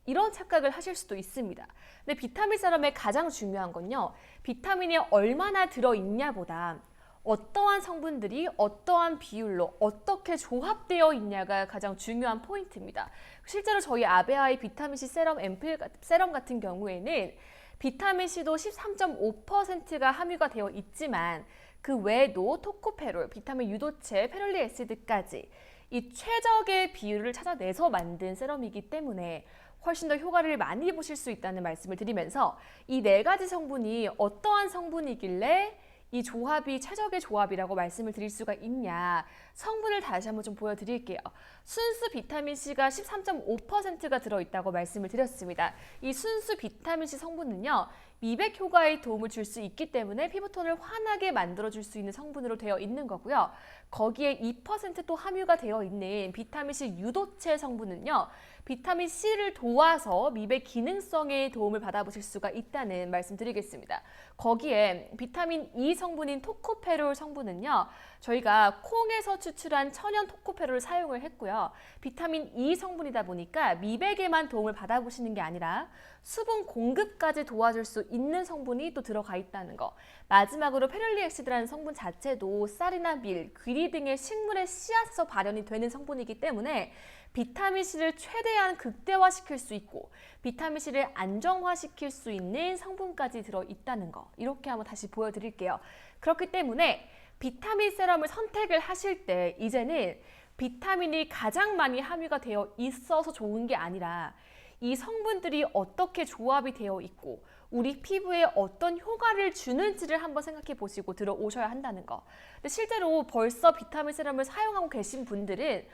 이런 착각을 하실 수도 있습니다. 근데 비타민 세럼의 가장 중요한 건요, 비타민이 얼마나 들어있냐보다 어떠한 성분들이 어떠한 비율로 어떻게 조합되어 있냐가 가장 중요한 포인트입니다. 실제로 저희 아베아의 비타민C 세럼 앰플 세럼 같은 경우에는 비타민C도 13.5%가 함유가 되어 있지만 그 외에도 토코페롤, 비타민 유도체, 페롤릭 애시드까지 이 최적의 비율을 찾아내서 만든 세럼이기 때문에 훨씬 더 효과를 많이 보실 수 있다는 말씀을 드리면서 이 네 가지 성분이 어떠한 성분이길래 이 조합이 최적의 조합이라고 말씀을 드릴 수가 있냐, 성분을 다시 한번 좀 보여드릴게요. 순수 비타민C가 13.5%가 들어있다고 말씀을 드렸습니다. 이 순수 비타민C 성분은요, 미백 효과에 도움을 줄 수 있기 때문에 피부톤을 환하게 만들어줄 수 있는 성분으로 되어 있는 거고요. 거기에 2% 또 함유가 되어 있는 비타민C 유도체 성분은요, 비타민C를 도와서 미백 기능성에 도움을 받아보실 수가 있다는 말씀 드리겠습니다. 거기에 비타민 E 성분인 토코페롤 성분은요, 저희가 콩에서 추출한 천연 토코페롤을 사용을 했고요. 비타민 E 성분이다 보니까 미백에만 도움을 받아보시는 게 아니라 수분 공급까지 도와줄 수 있는 성분이 또 들어가 있다는 거. 마지막으로 페롤릭 액시드라는 성분 자체도 쌀이나 밀, 귀리 등의 식물의 씨앗에서 발현이 되는 성분이기 때문에 비타민C를 최대한 극대화시킬 수 있고 비타민C를 안정화시킬 수 있는 성분까지 들어있다는 거, 이렇게 한번 다시 보여드릴게요. 그렇기 때문에 비타민 세럼을 선택을 하실 때 이제는 비타민이 가장 많이 함유가 되어 있어서 좋은 게 아니라 이 성분들이 어떻게 조합이 되어 있고 우리 피부에 어떤 효과를 주는지를 한번 생각해 보시고 들어오셔야 한다는 거. 근데 실제로 벌써 비타민 세럼을 사용하고 계신 분들은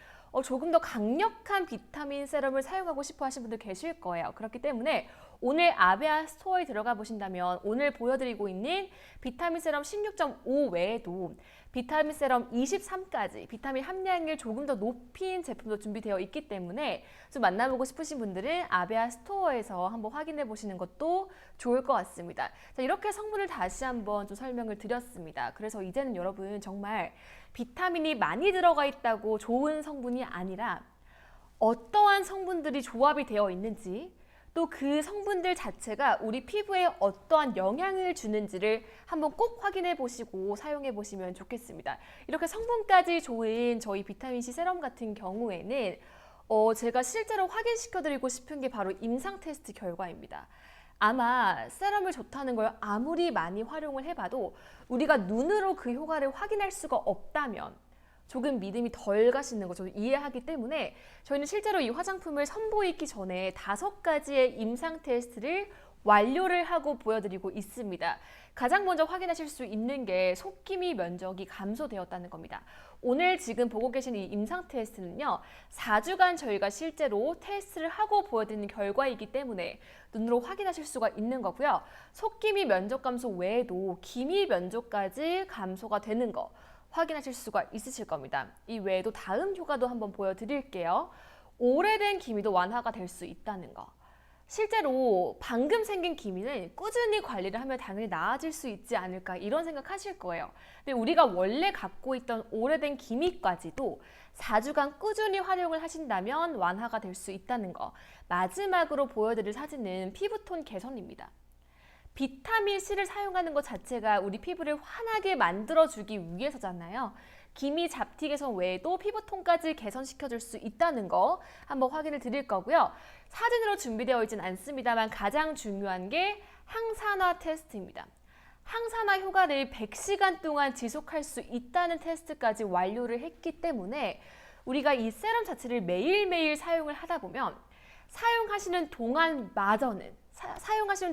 조금 더 강력한 비타민 세럼을 사용하고 싶어 하시는 분들 계실 거예요. 그렇기 때문에 오늘 아베아 스토어에 들어가 보신다면 오늘 보여드리고 있는 비타민 세럼 16.5 외에도 비타민 세럼 23까지 비타민 함량을 조금 더 높인 제품도 준비되어 있기 때문에 좀 만나보고 싶으신 분들은 아베아 스토어에서 한번 확인해 보시는 것도 좋을 것 같습니다. 자, 이렇게 성분을 다시 한번 좀 설명을 드렸습니다. 그래서 이제는 여러분 정말 비타민이 많이 들어가 있다고 좋은 성분이 아니라 어떠한 성분들이 조합이 되어 있는지, 또 그 성분들 자체가 우리 피부에 어떠한 영향을 주는지를 한번 꼭 확인해 보시고 사용해 보시면 좋겠습니다. 이렇게 성분까지 좋은 저희 비타민C 세럼 같은 경우에는 제가 실제로 확인시켜 드리고 싶은 게 바로 임상 테스트 결과입니다. 아마 세럼을 좋다는 걸 아무리 많이 활용을 해봐도 우리가 눈으로 그 효과를 확인할 수가 없다면 조금 믿음이 덜 가시는 거 저도 이해하기 때문에 저희는 실제로 이 화장품을 선보이기 전에 5가지의 임상 테스트를 완료를 하고 보여드리고 있습니다. 가장 먼저 확인하실 수 있는 게 속기미 면적이 감소되었다는 겁니다. 오늘 지금 보고 계신 이 임상 테스트는요, 4주간 저희가 실제로 테스트를 하고 보여드리는 결과이기 때문에 눈으로 확인하실 수가 있는 거고요. 속기미 면적 감소 외에도 기미 면적까지 감소가 되는 거 확인하실 수가 있으실 겁니다. 이 외에도 다음 효과도 한번 보여드릴게요. 오래된 기미도 완화가 될 수 있다는 거. 실제로 방금 생긴 기미는 꾸준히 관리를 하면 당연히 나아질 수 있지 않을까, 이런 생각하실 거예요. 근데 우리가 원래 갖고 있던 오래된 기미까지도 4주간 꾸준히 활용을 하신다면 완화가 될 수 있다는 거. 마지막으로 보여드릴 사진은 피부톤 개선입니다. 비타민C를 사용하는 것 자체가 우리 피부를 환하게 만들어주기 위해서잖아요. 기미 잡티 개선 외에도 피부톤까지 개선시켜줄 수 있다는 거 한번 확인을 드릴 거고요. 사진으로 준비되어 있진 않습니다만 가장 중요한 게 항산화 테스트입니다. 항산화 효과를 100시간 동안 지속할 수 있다는 테스트까지 완료를 했기 때문에 우리가 이 세럼 자체를 매일매일 사용을 하다 보면 사용하시는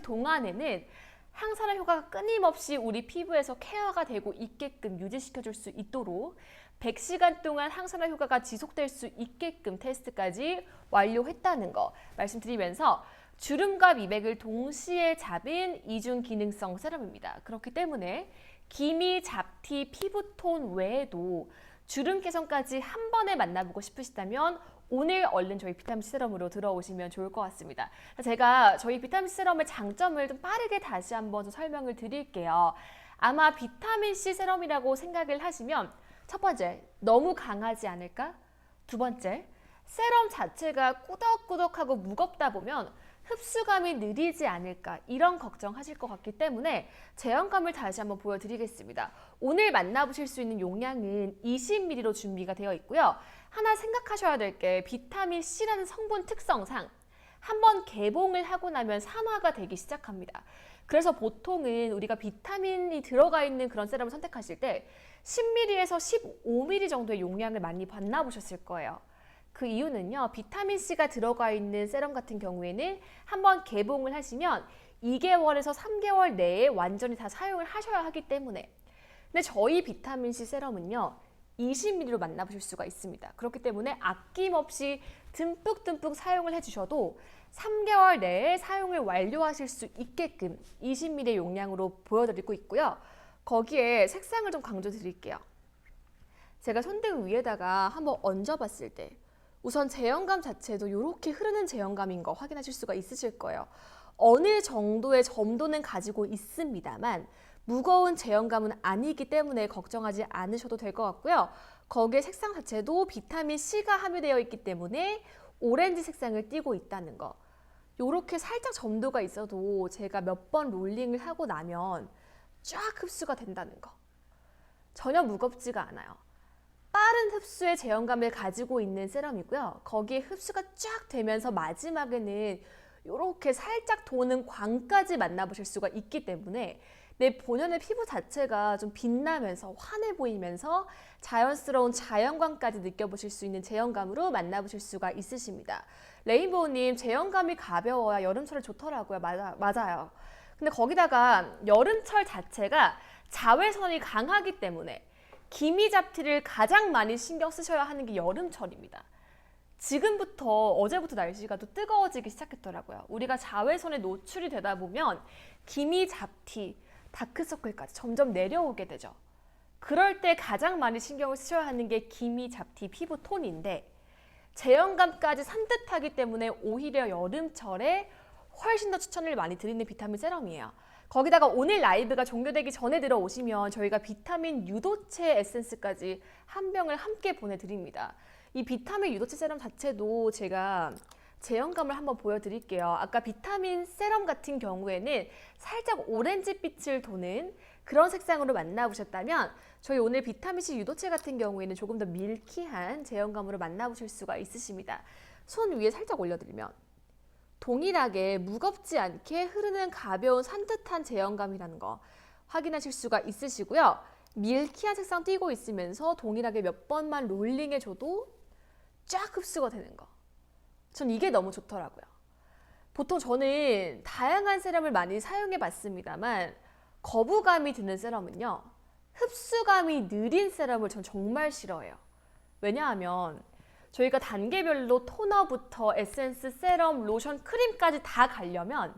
동안에는 항산화 효과가 끊임없이 우리 피부에서 케어가 되고 있게끔 유지시켜줄 수 있도록 100시간 동안 항산화 효과가 지속될 수 있게끔 테스트까지 완료했다는 거 말씀드리면서 주름과 미백을 동시에 잡은 이중 기능성 세럼입니다. 그렇기 때문에 기미, 잡티, 피부톤 외에도 주름 개선까지 한 번에 만나보고 싶으시다면 오늘 얼른 저희 비타민C 세럼으로 들어오시면 좋을 것 같습니다. 제가 저희 비타민C 세럼의 장점을 좀 빠르게 다시 한번 좀 설명을 드릴게요. 아마 비타민C 세럼이라고 생각을 하시면 첫 번째, 너무 강하지 않을까? 두 번째, 세럼 자체가 꾸덕꾸덕하고 무겁다 보면 흡수감이 느리지 않을까 이런 걱정하실 것 같기 때문에 제형감을 다시 한번 보여드리겠습니다. 오늘 만나보실 수 있는 용량은 20ml로 준비가 되어 있고요. 하나 생각하셔야 될 게 비타민C라는 성분 특성상 한번 개봉을 하고 나면 산화가 되기 시작합니다. 그래서 보통은 우리가 비타민이 들어가 있는 그런 세럼을 선택하실 때 10ml에서 15ml 정도의 용량을 많이 만나보셨을 거예요. 그 이유는요, 비타민C가 들어가 있는 세럼 같은 경우에는 한번 개봉을 하시면 2개월에서 3개월 내에 완전히 다 사용을 하셔야 하기 때문에. 근데 저희 비타민C 세럼은요, 20ml로 만나보실 수가 있습니다. 그렇기 때문에 아낌없이 듬뿍듬뿍 사용을 해주셔도 3개월 내에 사용을 완료하실 수 있게끔 20ml 용량으로 보여드리고 있고요. 거기에 색상을 좀 강조드릴게요. 제가 손등 위에다가 한번 얹어봤을 때 우선 제형감 자체도 이렇게 흐르는 제형감인 거 확인하실 수가 있으실 거예요. 어느 정도의 점도는 가지고 있습니다만 무거운 제형감은 아니기 때문에 걱정하지 않으셔도 될 것 같고요. 거기에 색상 자체도 비타민C가 함유되어 있기 때문에 오렌지 색상을 띠고 있다는 거. 이렇게 살짝 점도가 있어도 제가 몇 번 롤링을 하고 나면 쫙 흡수가 된다는 거. 전혀 무겁지가 않아요. 빠른 흡수의 제형감을 가지고 있는 세럼이고요. 거기에 흡수가 쫙 되면서 마지막에는 이렇게 살짝 도는 광까지 만나보실 수가 있기 때문에 내 본연의 피부 자체가 좀 빛나면서 환해 보이면서 자연스러운 자연광까지 느껴보실 수 있는 제형감으로 만나보실 수가 있으십니다. 레인보우님, 제형감이 가벼워야 여름철에 좋더라고요. 맞아요. 근데 거기다가 여름철 자체가 자외선이 강하기 때문에 기미 잡티를 가장 많이 신경 쓰셔야 하는 게 여름철입니다. 지금부터 어제부터 날씨가 또 뜨거워지기 시작했더라고요. 우리가 자외선에 노출이 되다 보면 기미 잡티, 다크서클까지 점점 내려오게 되죠. 그럴 때 가장 많이 신경을 쓰셔야 하는 게 기미 잡티 피부톤인데 제형감까지 산뜻하기 때문에 오히려 여름철에 훨씬 더 추천을 많이 드리는 비타민 세럼이에요. 거기다가 오늘 라이브가 종료되기 전에 들어오시면 저희가 비타민 유도체 에센스까지 한 병을 함께 보내드립니다. 이 비타민 유도체 세럼 자체도 제가 제형감을 한번 보여드릴게요. 아까 비타민 세럼 같은 경우에는 살짝 오렌지빛을 도는 그런 색상으로 만나보셨다면 저희 오늘 비타민C 유도체 같은 경우에는 조금 더 밀키한 제형감으로 만나보실 수가 있으십니다. 손 위에 살짝 올려드리면 동일하게 무겁지 않게 흐르는 가벼운 산뜻한 제형감이라는 거 확인하실 수가 있으시고요. 밀키한 색상 띄고 있으면서 동일하게 몇 번만 롤링해줘도 쫙 흡수가 되는 거. 전 이게 너무 좋더라고요. 보통 저는 다양한 세럼을 많이 사용해 봤습니다만 거부감이 드는 세럼은요. 흡수감이 느린 세럼을 전 정말 싫어해요. 왜냐하면 저희가 단계별로 토너부터 에센스, 세럼, 로션, 크림까지 다 가려면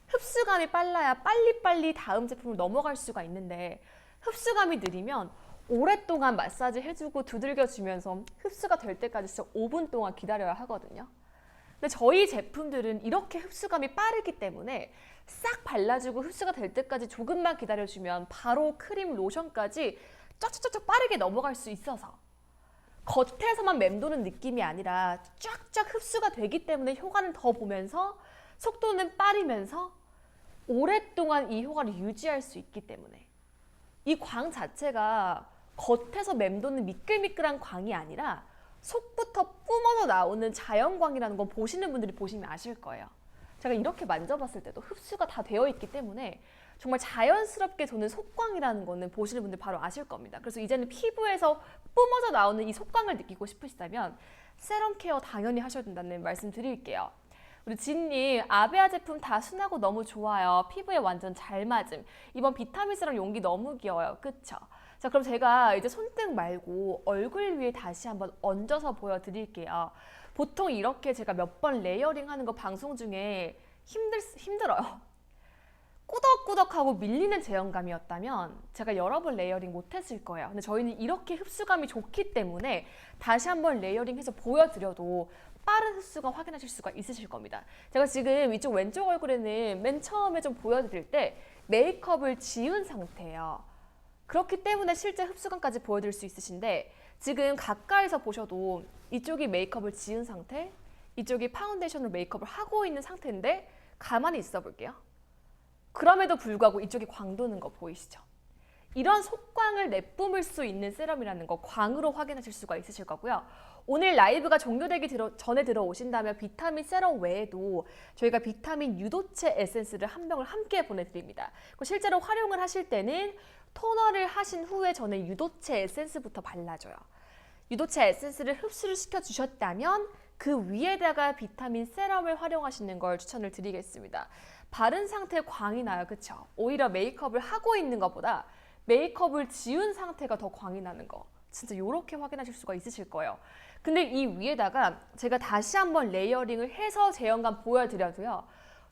흡수감이 빨라야 빨리빨리 다음 제품으로 넘어갈 수가 있는데 흡수감이 느리면 오랫동안 마사지 해주고 두들겨주면서 흡수가 될 때까지 진짜 5분 동안 기다려야 하거든요. 근데 저희 제품들은 이렇게 흡수감이 빠르기 때문에 싹 발라주고 흡수가 될 때까지 조금만 기다려주면 바로 크림, 로션까지 쫙쫙쫙 빠르게 넘어갈 수 있어서 겉에서만 맴도는 느낌이 아니라 쫙쫙 흡수가 되기 때문에 효과는 더 보면서 속도는 빠르면서 오랫동안 이 효과를 유지할 수 있기 때문에 이 광 자체가 겉에서 맴도는 미끌미끌한 광이 아니라 속부터 뿜어져 나오는 자연광이라는 건 보시는 분들이 보시면 아실 거예요. 제가 이렇게 만져봤을 때도 흡수가 다 되어 있기 때문에 정말 자연스럽게 도는 속광이라는 거는 보시는 분들 바로 아실 겁니다. 그래서 이제는 피부에서 뿜어져 나오는 이 속광을 느끼고 싶으시다면 세럼 케어 당연히 하셔야 된다는 말씀 드릴게요. 우리 진님, 아베아 제품 다 순하고 너무 좋아요. 피부에 완전 잘 맞음. 이번 비타민 세럼 용기 너무 귀여워요. 그쵸? 자, 그럼 제가 이제 손등 말고 얼굴 위에 다시 한번 얹어서 보여드릴게요. 보통 이렇게 제가 몇 번 레이어링 하는 거 방송 중에 힘들어요. 꾸덕꾸덕하고 밀리는 제형감이었다면 제가 여러 번 레이어링 못했을 거예요. 근데 저희는 이렇게 흡수감이 좋기 때문에 다시 한번 레이어링해서 보여드려도 빠른 흡수가 확인하실 수가 있으실 겁니다. 제가 지금 이쪽 왼쪽 얼굴에는 맨 처음에 좀 보여드릴 때 메이크업을 지운 상태예요. 그렇기 때문에 실제 흡수감까지 보여드릴 수 있으신데 지금 가까이서 보셔도 이쪽이 메이크업을 지운 상태, 이쪽이 파운데이션으로 메이크업을 하고 있는 상태인데 가만히 있어 볼게요. 그럼에도 불구하고 이쪽이 광 도는 거 보이시죠? 이런 속광을 내뿜을 수 있는 세럼이라는 거 광으로 확인하실 수가 있으실 거고요. 오늘 라이브가 종료되기 전에 들어오신다면 비타민 세럼 외에도 저희가 비타민 유도체 에센스를 한 병을 함께 보내드립니다. 실제로 활용을 하실 때는 토너를 하신 후에 저는 유도체 에센스부터 발라줘요. 유도체 에센스를 흡수를 시켜주셨다면 그 위에다가 비타민 세럼을 활용하시는 걸 추천을 드리겠습니다. 바른 상태에 광이 나요. 그쵸? 오히려 메이크업을 하고 있는 것보다 메이크업을 지운 상태가 더 광이 나는 거 진짜 이렇게 확인하실 수가 있으실 거예요. 근데 이 위에다가 제가 다시 한번 레이어링을 해서 제형감 보여드려도요.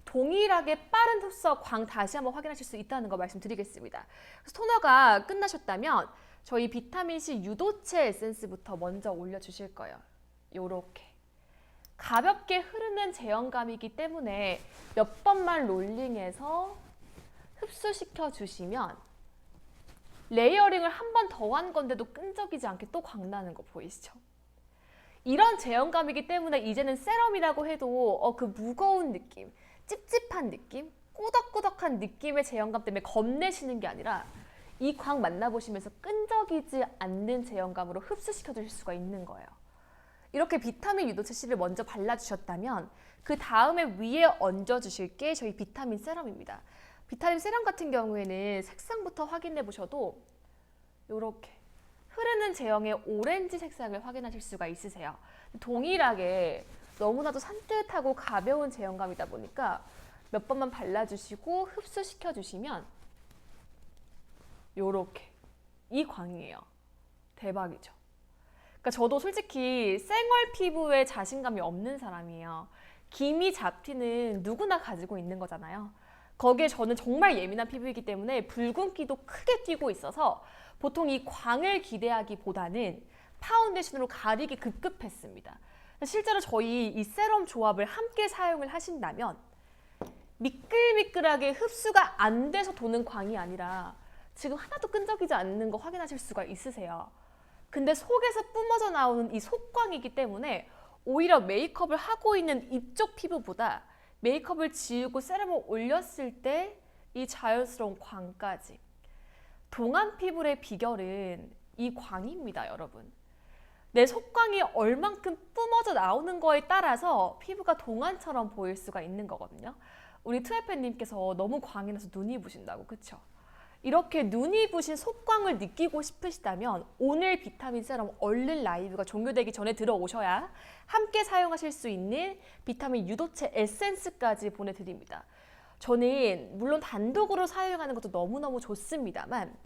동일하게 빠른 흡수와 광 다시 한번 확인하실 수 있다는 거 말씀드리겠습니다. 그래서 토너가 끝나셨다면 저희 비타민C 유도체 에센스부터 먼저 올려주실 거예요. 요렇게. 가볍게 흐르는 제형감이기 때문에 몇 번만 롤링해서 흡수시켜 주시면 레이어링을 한 번 더 한 건데도 끈적이지 않게 또 광나는 거 보이시죠? 이런 제형감이기 때문에 이제는 세럼이라고 해도 그 무거운 느낌, 찝찝한 느낌, 꾸덕꾸덕한 느낌의 제형감 때문에 겁내시는 게 아니라 이 광 만나보시면서 끈적이지 않는 제형감으로 흡수시켜 주실 수가 있는 거예요. 이렇게 비타민 유도체 C를 먼저 발라주셨다면 그 다음에 위에 얹어주실 게 저희 비타민 세럼입니다. 비타민 세럼 같은 경우에는 색상부터 확인해 보셔도 이렇게 흐르는 제형의 오렌지 색상을 확인하실 수가 있으세요. 동일하게 너무나도 산뜻하고 가벼운 제형감이다 보니까 몇 번만 발라주시고 흡수시켜 주시면 이렇게 이 광이에요. 대박이죠. 그러니까 저도 솔직히 생얼 피부에 자신감이 없는 사람이에요. 기미 잡티는 누구나 가지고 있는 거잖아요. 거기에 저는 정말 예민한 피부이기 때문에 붉은기도 크게 띄고 있어서 보통 이 광을 기대하기보다는 파운데이션으로 가리기 급급했습니다. 실제로 저희 이 세럼 조합을 함께 사용을 하신다면 미끌미끌하게 흡수가 안 돼서 도는 광이 아니라 지금 하나도 끈적이지 않는 거 확인하실 수가 있으세요. 근데 속에서 뿜어져 나오는 이 속광이기 때문에 오히려 메이크업을 하고 있는 이쪽 피부보다 메이크업을 지우고 세럼을 올렸을 때 이 자연스러운 광까지. 동안 피부의 비결은 이 광입니다, 여러분. 내 속광이 얼만큼 뿜어져 나오는 거에 따라서 피부가 동안처럼 보일 수가 있는 거거든요. 우리 투에페님께서 너무 광이 나서 눈이 부신다고, 그쵸? 이렇게 눈이 부신 속광을 느끼고 싶으시다면 오늘 비타민 세럼 얼른 라이브가 종료되기 전에 들어오셔야 함께 사용하실 수 있는 비타민 유도체 에센스까지 보내드립니다. 저는 물론 단독으로 사용하는 것도 너무너무 좋습니다만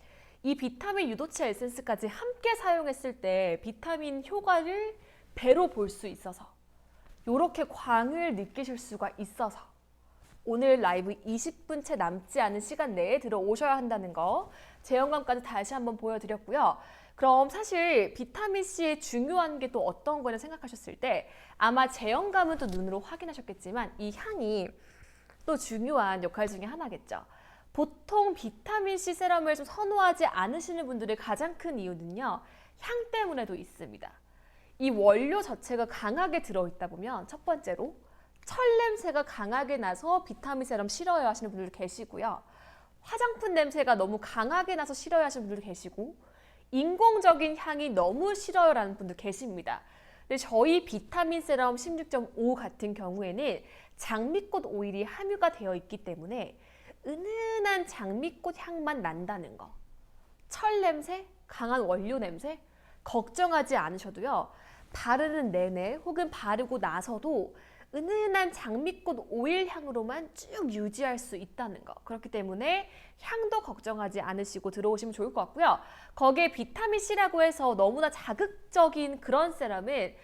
이 비타민 유도체 에센스까지 함께 사용했을 때 비타민 효과를 배로 볼 수 있어서 이렇게 광을 느끼실 수가 있어서 오늘 라이브 20분 채 남지 않은 시간 내에 들어오셔야 한다는 거 제형감까지 다시 한번 보여드렸고요. 그럼 사실 비타민C의 중요한 게 또 어떤 거냐 생각하셨을 때 아마 제형감은 또 눈으로 확인하셨겠지만 이 향이 또 중요한 역할 중에 하나겠죠. 보통 비타민C 세럼을 좀 선호하지 않으시는 분들의 가장 큰 이유는요. 향 때문에도 있습니다. 이 원료 자체가 강하게 들어있다 보면 첫 번째로 철 냄새가 강하게 나서 비타민 세럼 싫어해 하시는 분들도 계시고요. 화장품 냄새가 너무 강하게 나서 싫어해 하시는 분들도 계시고 인공적인 향이 너무 싫어요라는 분도 계십니다. 근데 저희 비타민 세럼 16.5 같은 경우에는 장미꽃 오일이 함유가 되어 있기 때문에 은은한 장미꽃 향만 난다는 거. 철 냄새, 강한 원료 냄새 걱정하지 않으셔도요. 바르는 내내 혹은 바르고 나서도 은은한 장미꽃 오일 향으로만 쭉 유지할 수 있다는 거. 그렇기 때문에 향도 걱정하지 않으시고 들어오시면 좋을 것 같고요. 거기에 비타민C라고 해서 너무나 자극적인 그런 세럼은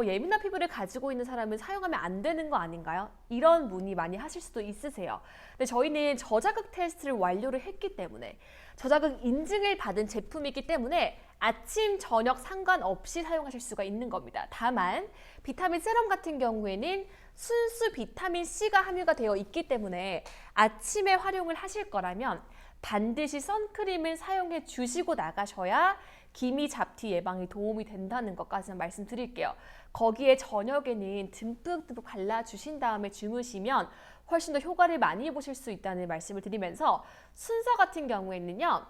예민한 피부를 가지고 있는 사람은 사용하면 안 되는 거 아닌가요? 이런 문의 많이 하실 수도 있으세요. 근데 저희는 저자극 테스트를 완료를 했기 때문에 저자극 인증을 받은 제품이기 때문에 아침, 저녁 상관없이 사용하실 수가 있는 겁니다. 다만 비타민 세럼 같은 경우에는 순수 비타민C가 함유가 되어 있기 때문에 아침에 활용을 하실 거라면 반드시 선크림을 사용해 주시고 나가셔야 기미 잡티 예방에 도움이 된다는 것까지는 말씀드릴게요. 거기에 저녁에는 듬뿍듬뿍 발라주신 다음에 주무시면 훨씬 더 효과를 많이 보실 수 있다는 말씀을 드리면서 순서 같은 경우에는요.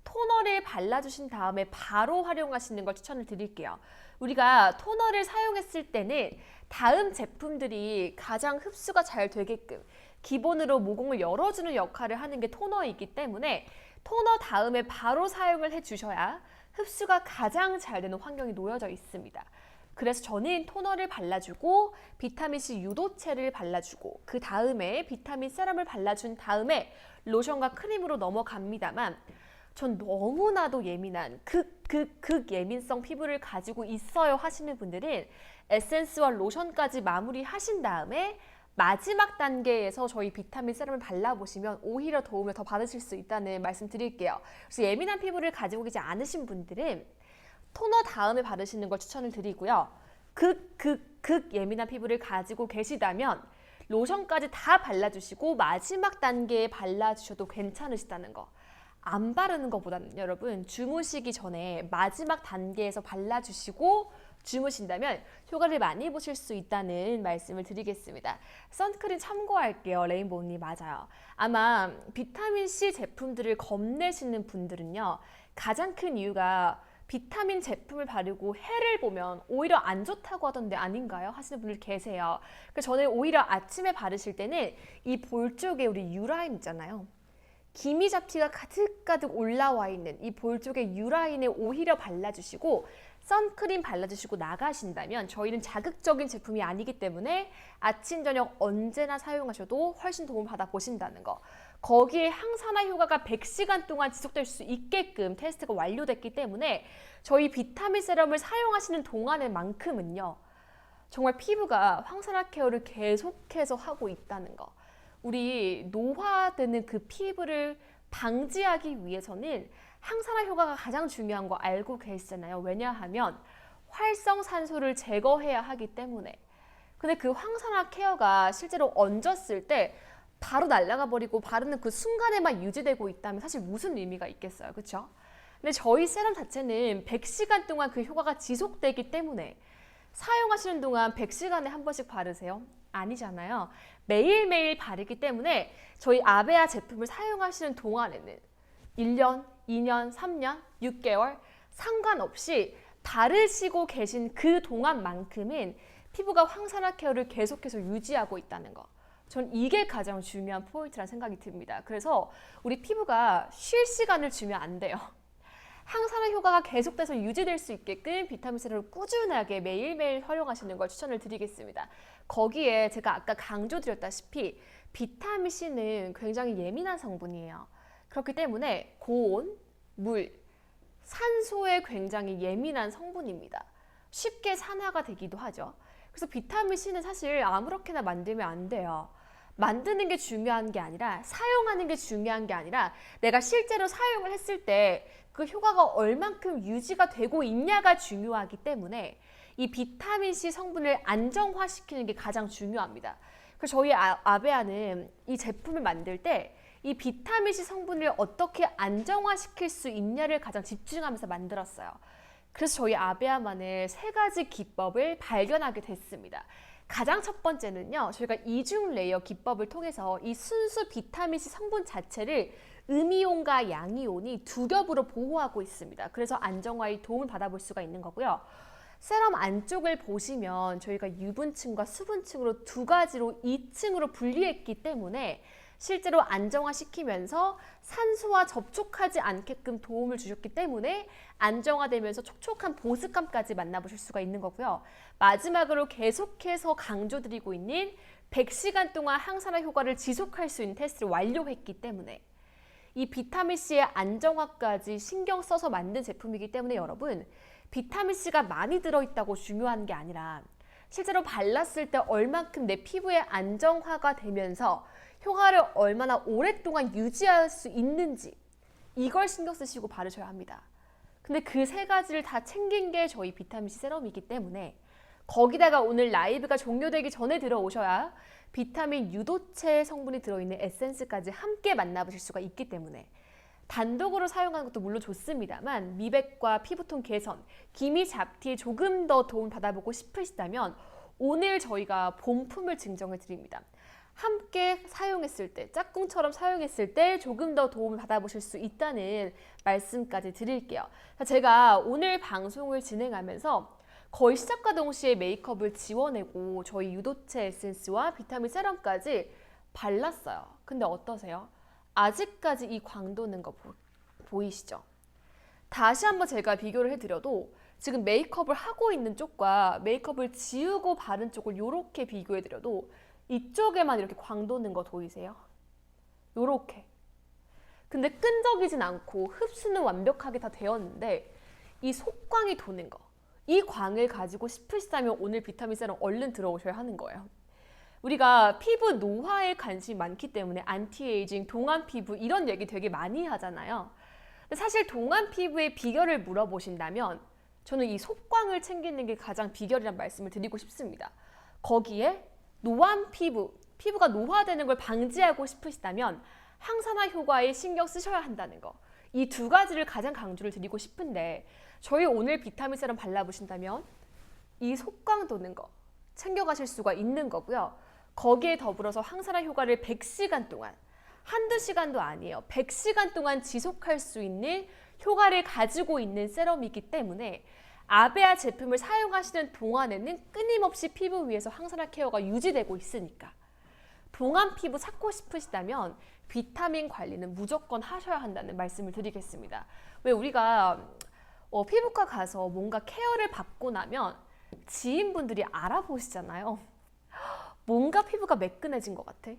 토너를 발라주신 다음에 바로 활용하시는 걸 추천을 드릴게요. 우리가 토너를 사용했을 때는 다음 제품들이 가장 흡수가 잘 되게끔 기본으로 모공을 열어주는 역할을 하는 게 토너이기 때문에 토너 다음에 바로 사용을 해주셔야 흡수가 가장 잘 되는 환경이 놓여져 있습니다. 그래서 저는 토너를 발라주고 비타민C 유도체를 발라주고 그 다음에 비타민 세럼을 발라준 다음에 로션과 크림으로 넘어갑니다만 전 너무나도 예민한 극 예민성 피부를 가지고 있어요 하시는 분들은 에센스와 로션까지 마무리하신 다음에 마지막 단계에서 저희 비타민 세럼을 발라보시면 오히려 도움을 더 받으실 수 있다는 말씀 드릴게요. 그래서 예민한 피부를 가지고 계지 않으신 분들은 토너 다음에 바르시는 걸 추천을 드리고요. 극 예민한 피부를 가지고 계시다면 로션까지 다 발라주시고 마지막 단계에 발라주셔도 괜찮으시다는 거. 안 바르는 것보다는 여러분 주무시기 전에 마지막 단계에서 발라주시고 주무신다면 효과를 많이 보실 수 있다는 말씀을 드리겠습니다. 선크림 참고할게요. 레인보우님 맞아요. 아마 비타민C 제품들을 겁내시는 분들은요. 가장 큰 이유가 비타민 제품을 바르고 해를 보면 오히려 안 좋다고 하던데 아닌가요? 하시는 분들 계세요. 그래서 저는 오히려 아침에 바르실 때는 이 볼 쪽에 우리 유라인 있잖아요. 기미 잡티가 가득가득 올라와 있는 이 볼 쪽에 유라인에 오히려 발라주시고 선크림 발라주시고 나가신다면 저희는 자극적인 제품이 아니기 때문에 아침, 저녁 언제나 사용하셔도 훨씬 도움 받아 보신다는 거. 거기에 항산화 효과가 100시간 동안 지속될 수 있게끔 테스트가 완료됐기 때문에 저희 비타민 세럼을 사용하시는 동안에만큼은요. 정말 피부가 항산화 케어를 계속해서 하고 있다는 거. 우리 노화되는 그 피부를 방지하기 위해서는 항산화 효과가 가장 중요한 거 알고 계시잖아요. 왜냐하면 활성산소를 제거해야 하기 때문에. 근데 그 항산화 케어가 실제로 얹었을 때 바로 날아가 버리고 바르는 그 순간에만 유지되고 있다면 사실 무슨 의미가 있겠어요. 그렇죠? 근데 저희 세럼 자체는 100시간 동안 그 효과가 지속되기 때문에 사용하시는 동안 100시간에 한 번씩 바르세요? 아니잖아요. 매일매일 바르기 때문에 저희 아베아 제품을 사용하시는 동안에는 1년, 2년, 3년, 6개월 상관없이 바르시고 계신 그 동안만큼은 피부가 황산화 케어를 계속해서 유지하고 있다는 거. 전 이게 가장 중요한 포인트라는 생각이 듭니다. 그래서 우리 피부가 쉴 시간을 주면 안 돼요. 항산화 효과가 계속돼서 유지될 수 있게끔 비타민 C를 꾸준하게 매일매일 활용하시는 걸 추천을 드리겠습니다. 거기에 제가 아까 강조드렸다시피 비타민 C는 굉장히 예민한 성분이에요. 그렇기 때문에 고온, 물, 산소에 굉장히 예민한 성분입니다. 쉽게 산화가 되기도 하죠. 그래서 비타민 C는 사실 아무렇게나 만들면 안 돼요. 만드는 게 중요한 게 아니라 사용하는 게 중요한 게 아니라 내가 실제로 사용을 했을 때 그 효과가 얼만큼 유지가 되고 있냐가 중요하기 때문에 이 비타민 C 성분을 안정화시키는 게 가장 중요합니다. 그래서 저희 아베아는 이 제품을 만들 때 이 비타민 C 성분을 어떻게 안정화시킬 수 있냐를 가장 집중하면서 만들었어요. 그래서 저희 아베아만의 3가지 기법을 발견하게 됐습니다. 가장 첫 번째는요. 저희가 이중 레이어 기법을 통해서 이 순수 비타민C 성분 자체를 음이온과 양이온이 두 겹으로 보호하고 있습니다. 그래서 안정화에 도움을 받아볼 수가 있는 거고요. 세럼 안쪽을 보시면 저희가 유분층과 수분층으로 두 가지로 2층으로 분리했기 때문에 실제로 안정화시키면서 산소와 접촉하지 않게끔 도움을 주셨기 때문에 안정화되면서 촉촉한 보습감까지 만나보실 수가 있는 거고요. 마지막으로 계속해서 강조드리고 있는 100시간 동안 항산화 효과를 지속할 수 있는 테스트를 완료했기 때문에 이 비타민C의 안정화까지 신경 써서 만든 제품이기 때문에 여러분, 비타민C가 많이 들어있다고 중요한 게 아니라 실제로 발랐을 때 얼만큼 내 피부에 안정화가 되면서 효과를 얼마나 오랫동안 유지할 수 있는지 이걸 신경 쓰시고 바르셔야 합니다. 근데 그 세 가지를 다 챙긴 게 저희 비타민C 세럼이기 때문에 거기다가 오늘 라이브가 종료되기 전에 들어오셔야 비타민 유도체 성분이 들어있는 에센스까지 함께 만나보실 수가 있기 때문에 단독으로 사용하는 것도 물론 좋습니다만 미백과 피부톤 개선, 기미 잡티에 조금 더 도움 받아보고 싶으시다면 오늘 저희가 본품을 증정해 드립니다. 함께 사용했을 때, 짝꿍처럼 사용했을 때 조금 더 도움을 받아보실 수 있다는 말씀까지 드릴게요. 제가 오늘 방송을 진행하면서 거의 시작과 동시에 메이크업을 지워내고 저희 유도체 에센스와 비타민 세럼까지 발랐어요. 근데 어떠세요? 아직까지 이 광 도는 거 보이시죠? 다시 한번 제가 비교를 해드려도 지금 메이크업을 하고 있는 쪽과 메이크업을 지우고 바른 쪽을 이렇게 비교해드려도 이쪽에만 이렇게 광 도는 거 보이세요? 요렇게. 근데 끈적이진 않고 흡수는 완벽하게 다 되었는데 이 속광이 도는 거, 이 광을 가지고 싶으시다면 오늘 비타민 세럼 얼른 들어오셔야 하는 거예요. 우리가 피부 노화에 관심이 많기 때문에 안티에이징, 동안 피부 이런 얘기 되게 많이 하잖아요. 근데 사실 동안 피부의 비결을 물어보신다면 저는 이 속광을 챙기는 게 가장 비결이란 말씀을 드리고 싶습니다. 거기에 노안 피부, 피부가 노화되는 걸 방지하고 싶으시다면 항산화 효과에 신경 쓰셔야 한다는 거. 이 두 가지를 가장 강조를 드리고 싶은데 저희 오늘 비타민 세럼 발라보신다면 이 속광 도는 거 챙겨가실 수가 있는 거고요. 거기에 더불어서 항산화 효과를 100시간 동안, 한두 시간도 아니에요. 100시간 동안 지속할 수 있는 효과를 가지고 있는 세럼이기 때문에 아베아 제품을 사용하시는 동안에는 끊임없이 피부 위에서 항산화 케어가 유지되고 있으니까 동안 피부 찾고 싶으시다면 비타민 관리는 무조건 하셔야 한다는 말씀을 드리겠습니다. 왜 우리가 피부과 가서 뭔가 케어를 받고 나면 지인분들이 알아보시잖아요. 뭔가 피부가 매끈해진 것 같아.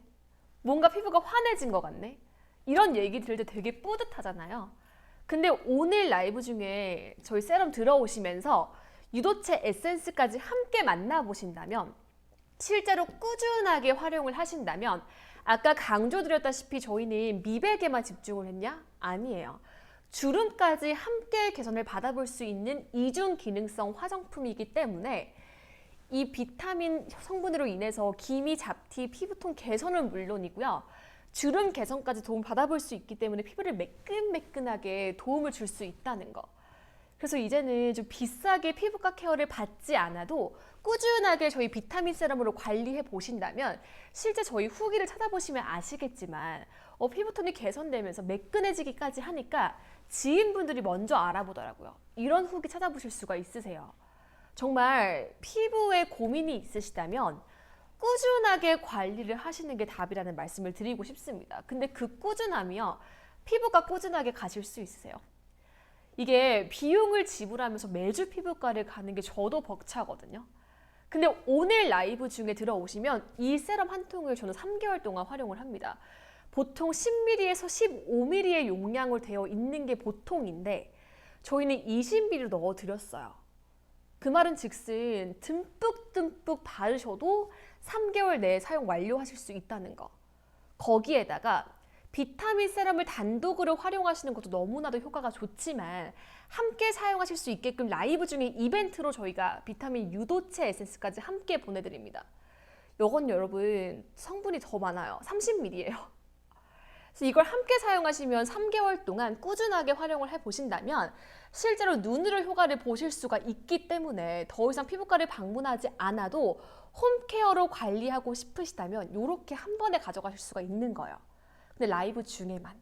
뭔가 피부가 환해진 것 같네. 이런 얘기 들을 때 되게 뿌듯하잖아요. 근데 오늘 라이브 중에 저희 세럼 들어오시면서 유도체 에센스까지 함께 만나보신다면 실제로 꾸준하게 활용을 하신다면 아까 강조드렸다시피 저희는 미백에만 집중을 했냐? 아니에요. 주름까지 함께 개선을 받아볼 수 있는 이중 기능성 화장품이기 때문에 이 비타민 성분으로 인해서 기미, 잡티, 피부톤 개선은 물론이고요. 주름 개선까지 도움 받아볼 수 있기 때문에 피부를 매끈매끈하게 도움을 줄 수 있다는 거. 그래서 이제는 좀 비싸게 피부과 케어를 받지 않아도 꾸준하게 저희 비타민 세럼으로 관리해 보신다면 실제 저희 후기를 찾아보시면 아시겠지만 피부톤이 개선되면서 매끈해지기까지 하니까 지인분들이 먼저 알아보더라고요. 이런 후기 찾아보실 수가 있으세요. 정말 피부에 고민이 있으시다면 꾸준하게 관리를 하시는 게 답이라는 말씀을 드리고 싶습니다. 근데 그 꾸준함이요, 피부가 꾸준하게 가실 수 있으세요? 이게 비용을 지불하면서 매주 피부과를 가는 게 저도 벅차거든요. 근데 오늘 라이브 중에 들어오시면 이 세럼 한 통을 저는 3개월 동안 활용을 합니다. 보통 10ml에서 15ml의 용량으로 되어 있는 게 보통인데 저희는 20ml로 넣어드렸어요. 그 말은 즉슨 듬뿍듬뿍 바르셔도 3개월 내에 사용 완료하실 수 있다는 거. 거기에다가 비타민 세럼을 단독으로 활용하시는 것도 너무나도 효과가 좋지만 함께 사용하실 수 있게끔 라이브 중에 이벤트로 저희가 비타민 유도체 에센스까지 함께 보내드립니다. 이건 여러분 성분이 더 많아요. 30ml예요. 그래서 이걸 함께 사용하시면 3개월 동안 꾸준하게 활용을 해보신다면 실제로 눈으로 효과를 보실 수가 있기 때문에 더 이상 피부과를 방문하지 않아도 홈케어로 관리하고 싶으시다면 이렇게 한 번에 가져가실 수가 있는 거예요. 근데 라이브 중에만.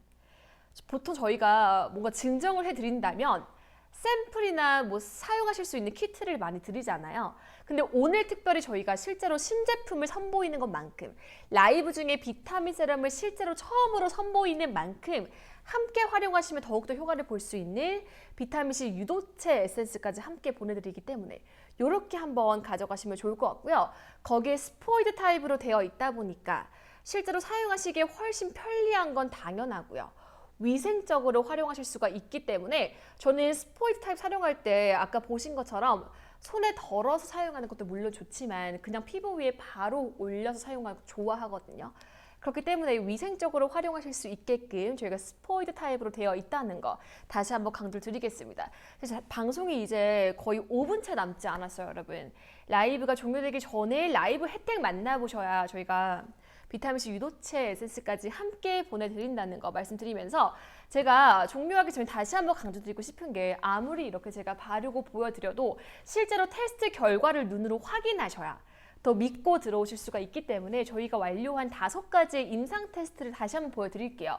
보통 저희가 뭔가 증정을 해드린다면 샘플이나 뭐 사용하실 수 있는 키트를 많이 드리잖아요. 근데 오늘 특별히 저희가 실제로 신제품을 선보이는 것만큼 라이브 중에 비타민 세럼을 실제로 처음으로 선보이는 만큼 함께 활용하시면 더욱더 효과를 볼 수 있는 비타민C 유도체 에센스까지 함께 보내드리기 때문에 이렇게 한번 가져가시면 좋을 것 같고요. 거기에 스포이드 타입으로 되어 있다 보니까 실제로 사용하시기에 훨씬 편리한 건 당연하고요. 위생적으로 활용하실 수가 있기 때문에 저는 스포이드 타입 사용할 때 아까 보신 것처럼 손에 덜어서 사용하는 것도 물론 좋지만 그냥 피부 위에 바로 올려서 사용하는 거 좋아하거든요. 그렇기 때문에 위생적으로 활용하실 수 있게끔 저희가 스포이드 타입으로 되어 있다는 거 다시 한번 강조를 드리겠습니다. 그래서 방송이 이제 거의 5분 채 남지 않았어요, 여러분. 라이브가 종료되기 전에 라이브 혜택 만나보셔야 저희가 비타민C 유도체 에센스까지 함께 보내드린다는 거 말씀드리면서 제가 종료하기 전에 다시 한번 강조드리고 싶은 게 아무리 이렇게 제가 바르고 보여드려도 실제로 테스트 결과를 눈으로 확인하셔야 더 믿고 들어오실 수가 있기 때문에 저희가 완료한 5가지의 임상 테스트를 다시 한번 보여드릴게요.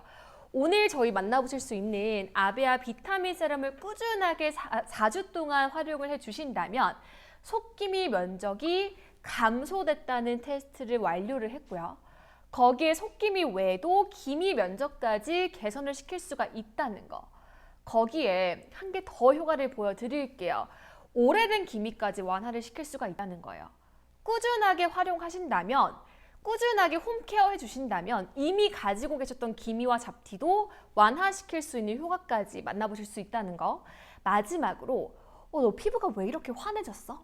오늘 저희 만나보실 수 있는 아베아 비타민 세럼을 꾸준하게 4주 동안 활용을 해주신다면 속기미 면적이 감소됐다는 테스트를 완료를 했고요. 거기에 속기미 외에도 기미 면적까지 개선을 시킬 수가 있다는 거. 거기에 한 개 더 효과를 보여드릴게요. 오래된 기미까지 완화를 시킬 수가 있다는 거예요. 꾸준하게 활용하신다면, 꾸준하게 홈케어 해주신다면 이미 가지고 계셨던 기미와 잡티도 완화시킬 수 있는 효과까지 만나보실 수 있다는 거. 마지막으로 너 피부가 왜 이렇게 환해졌어?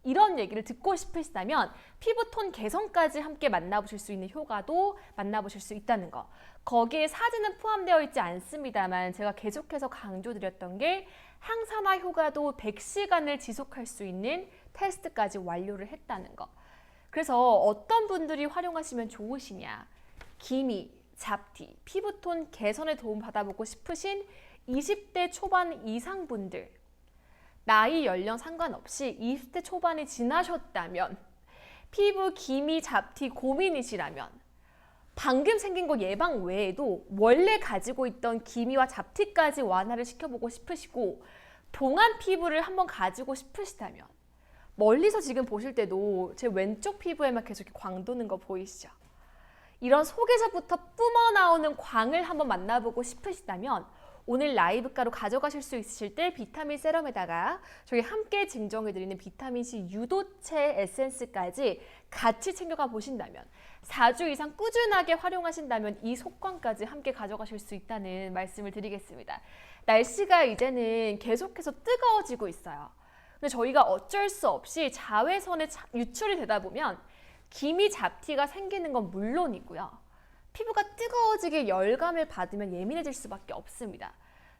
이런 얘기를 듣고 싶으시다면 피부톤 개선까지 함께 만나보실 수 있는 효과도 만나보실 수 있다는 거. 거기에 사진은 포함되어 있지 않습니다만 제가 계속해서 강조드렸던 게 항산화 효과도 100시간을 지속할 수 있는 테스트까지 완료를 했다는 거. 그래서 어떤 분들이 활용하시면 좋으시냐. 기미, 잡티, 피부톤 개선에 도움 받아보고 싶으신 20대 초반 이상 분들, 나이, 연령 상관없이 20대 초반이 지나셨다면, 피부, 기미, 잡티 고민이시라면, 방금 생긴 거 예방 외에도 원래 가지고 있던 기미와 잡티까지 완화를 시켜보고 싶으시고 동안 피부를 한번 가지고 싶으시다면 멀리서 지금 보실 때도 제 왼쪽 피부에만 계속 광 도는 거 보이시죠? 이런 속에서부터 뿜어나오는 광을 한번 만나보고 싶으시다면 오늘 라이브가로 가져가실 수 있으실 때 비타민 세럼에다가 저희 함께 증정해드리는 비타민C 유도체 에센스까지 같이 챙겨가 보신다면 4주 이상 꾸준하게 활용하신다면 이 속광까지 함께 가져가실 수 있다는 말씀을 드리겠습니다. 날씨가 이제는 계속해서 뜨거워지고 있어요. 근데 저희가 어쩔 수 없이 자외선에 유출이 되다 보면 기미 잡티가 생기는 건 물론이고요. 피부가 뜨거워지게 열감을 받으면 예민해질 수밖에 없습니다.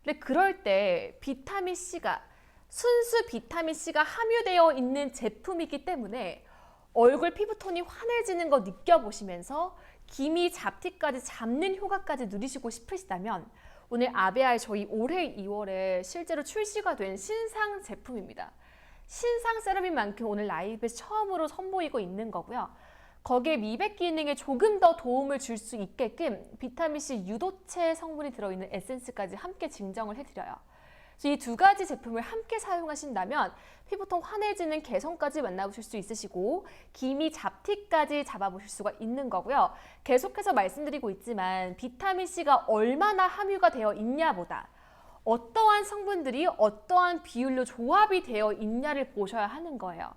근데 그럴 때 비타민C가 순수 비타민C가 함유되어 있는 제품이기 때문에 얼굴 피부톤이 환해지는 거 느껴보시면서 기미 잡티까지 잡는 효과까지 누리시고 싶으시다면 오늘 아베아의 저희 올해 2월에 실제로 출시가 된 신상 제품입니다. 신상 세럼인 만큼 오늘 라이브에서 처음으로 선보이고 있는 거고요. 거기에 미백 기능에 조금 더 도움을 줄 수 있게끔 비타민C 유도체 성분이 들어있는 에센스까지 함께 증정을 해드려요. 이 2가지 제품을 함께 사용하신다면 피부톤 환해지는 개선까지 만나보실 수 있으시고 기미 잡티까지 잡아보실 수가 있는 거고요. 계속해서 말씀드리고 있지만 비타민C가 얼마나 함유가 되어 있냐보다 어떠한 성분들이 어떠한 비율로 조합이 되어 있냐를 보셔야 하는 거예요.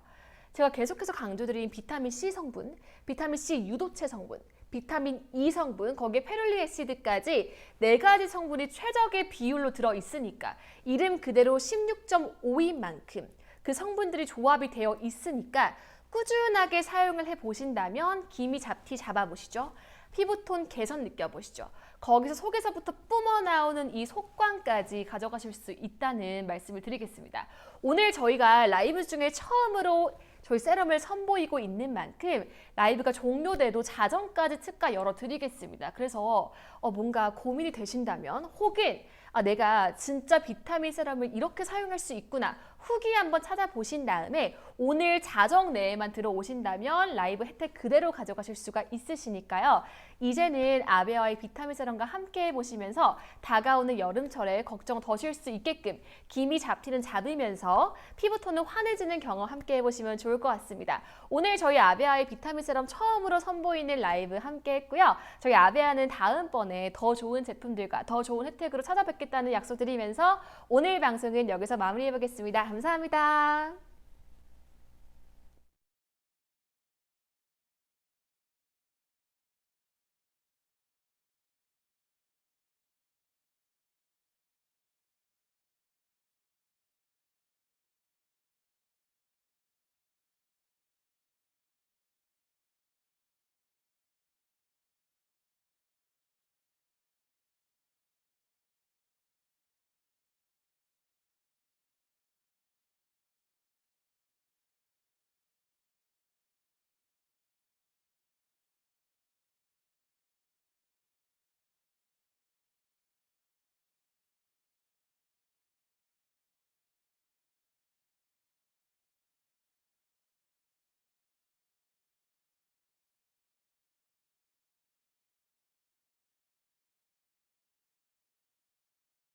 제가 계속해서 강조드린 비타민C 성분, 비타민C 유도체 성분, 비타민 E 성분, 거기에 페룰릭 애시드까지 4가지 성분이 최적의 비율로 들어있으니까 이름 그대로 16.5인 만큼 그 성분들이 조합이 되어 있으니까 꾸준하게 사용을 해보신다면 기미 잡티 잡아보시죠. 피부톤 개선 느껴보시죠. 거기서 속에서부터 뿜어나오는 이 속광까지 가져가실 수 있다는 말씀을 드리겠습니다. 오늘 저희가 라이브 중에 처음으로 저희 세럼을 선보이고 있는 만큼 라이브가 종료돼도 자정까지 특가 열어드리겠습니다. 그래서 뭔가 고민이 되신다면 혹은 내가 진짜 비타민 세럼을 이렇게 사용할 수 있구나 후기 한번 찾아보신 다음에 오늘 자정 내에만 들어오신다면 라이브 혜택 그대로 가져가실 수가 있으시니까요. 이제는 아베와의 비타민 세럼과 함께 해보시면서 다가오는 여름철에 걱정 더 쉴 수 있게끔 기미 잡티는 잡으면서 피부톤은 환해지는 경험 함께 해보시면 좋을 것 같습니다. 오늘 저희 아베아의 비타민 세럼 처음으로 선보이는 라이브 함께 했고요. 저희 아베아는 다음번에 더 좋은 제품들과 더 좋은 혜택으로 찾아뵙겠다는 약속드리면서 오늘 방송은 여기서 마무리해보겠습니다. 감사합니다.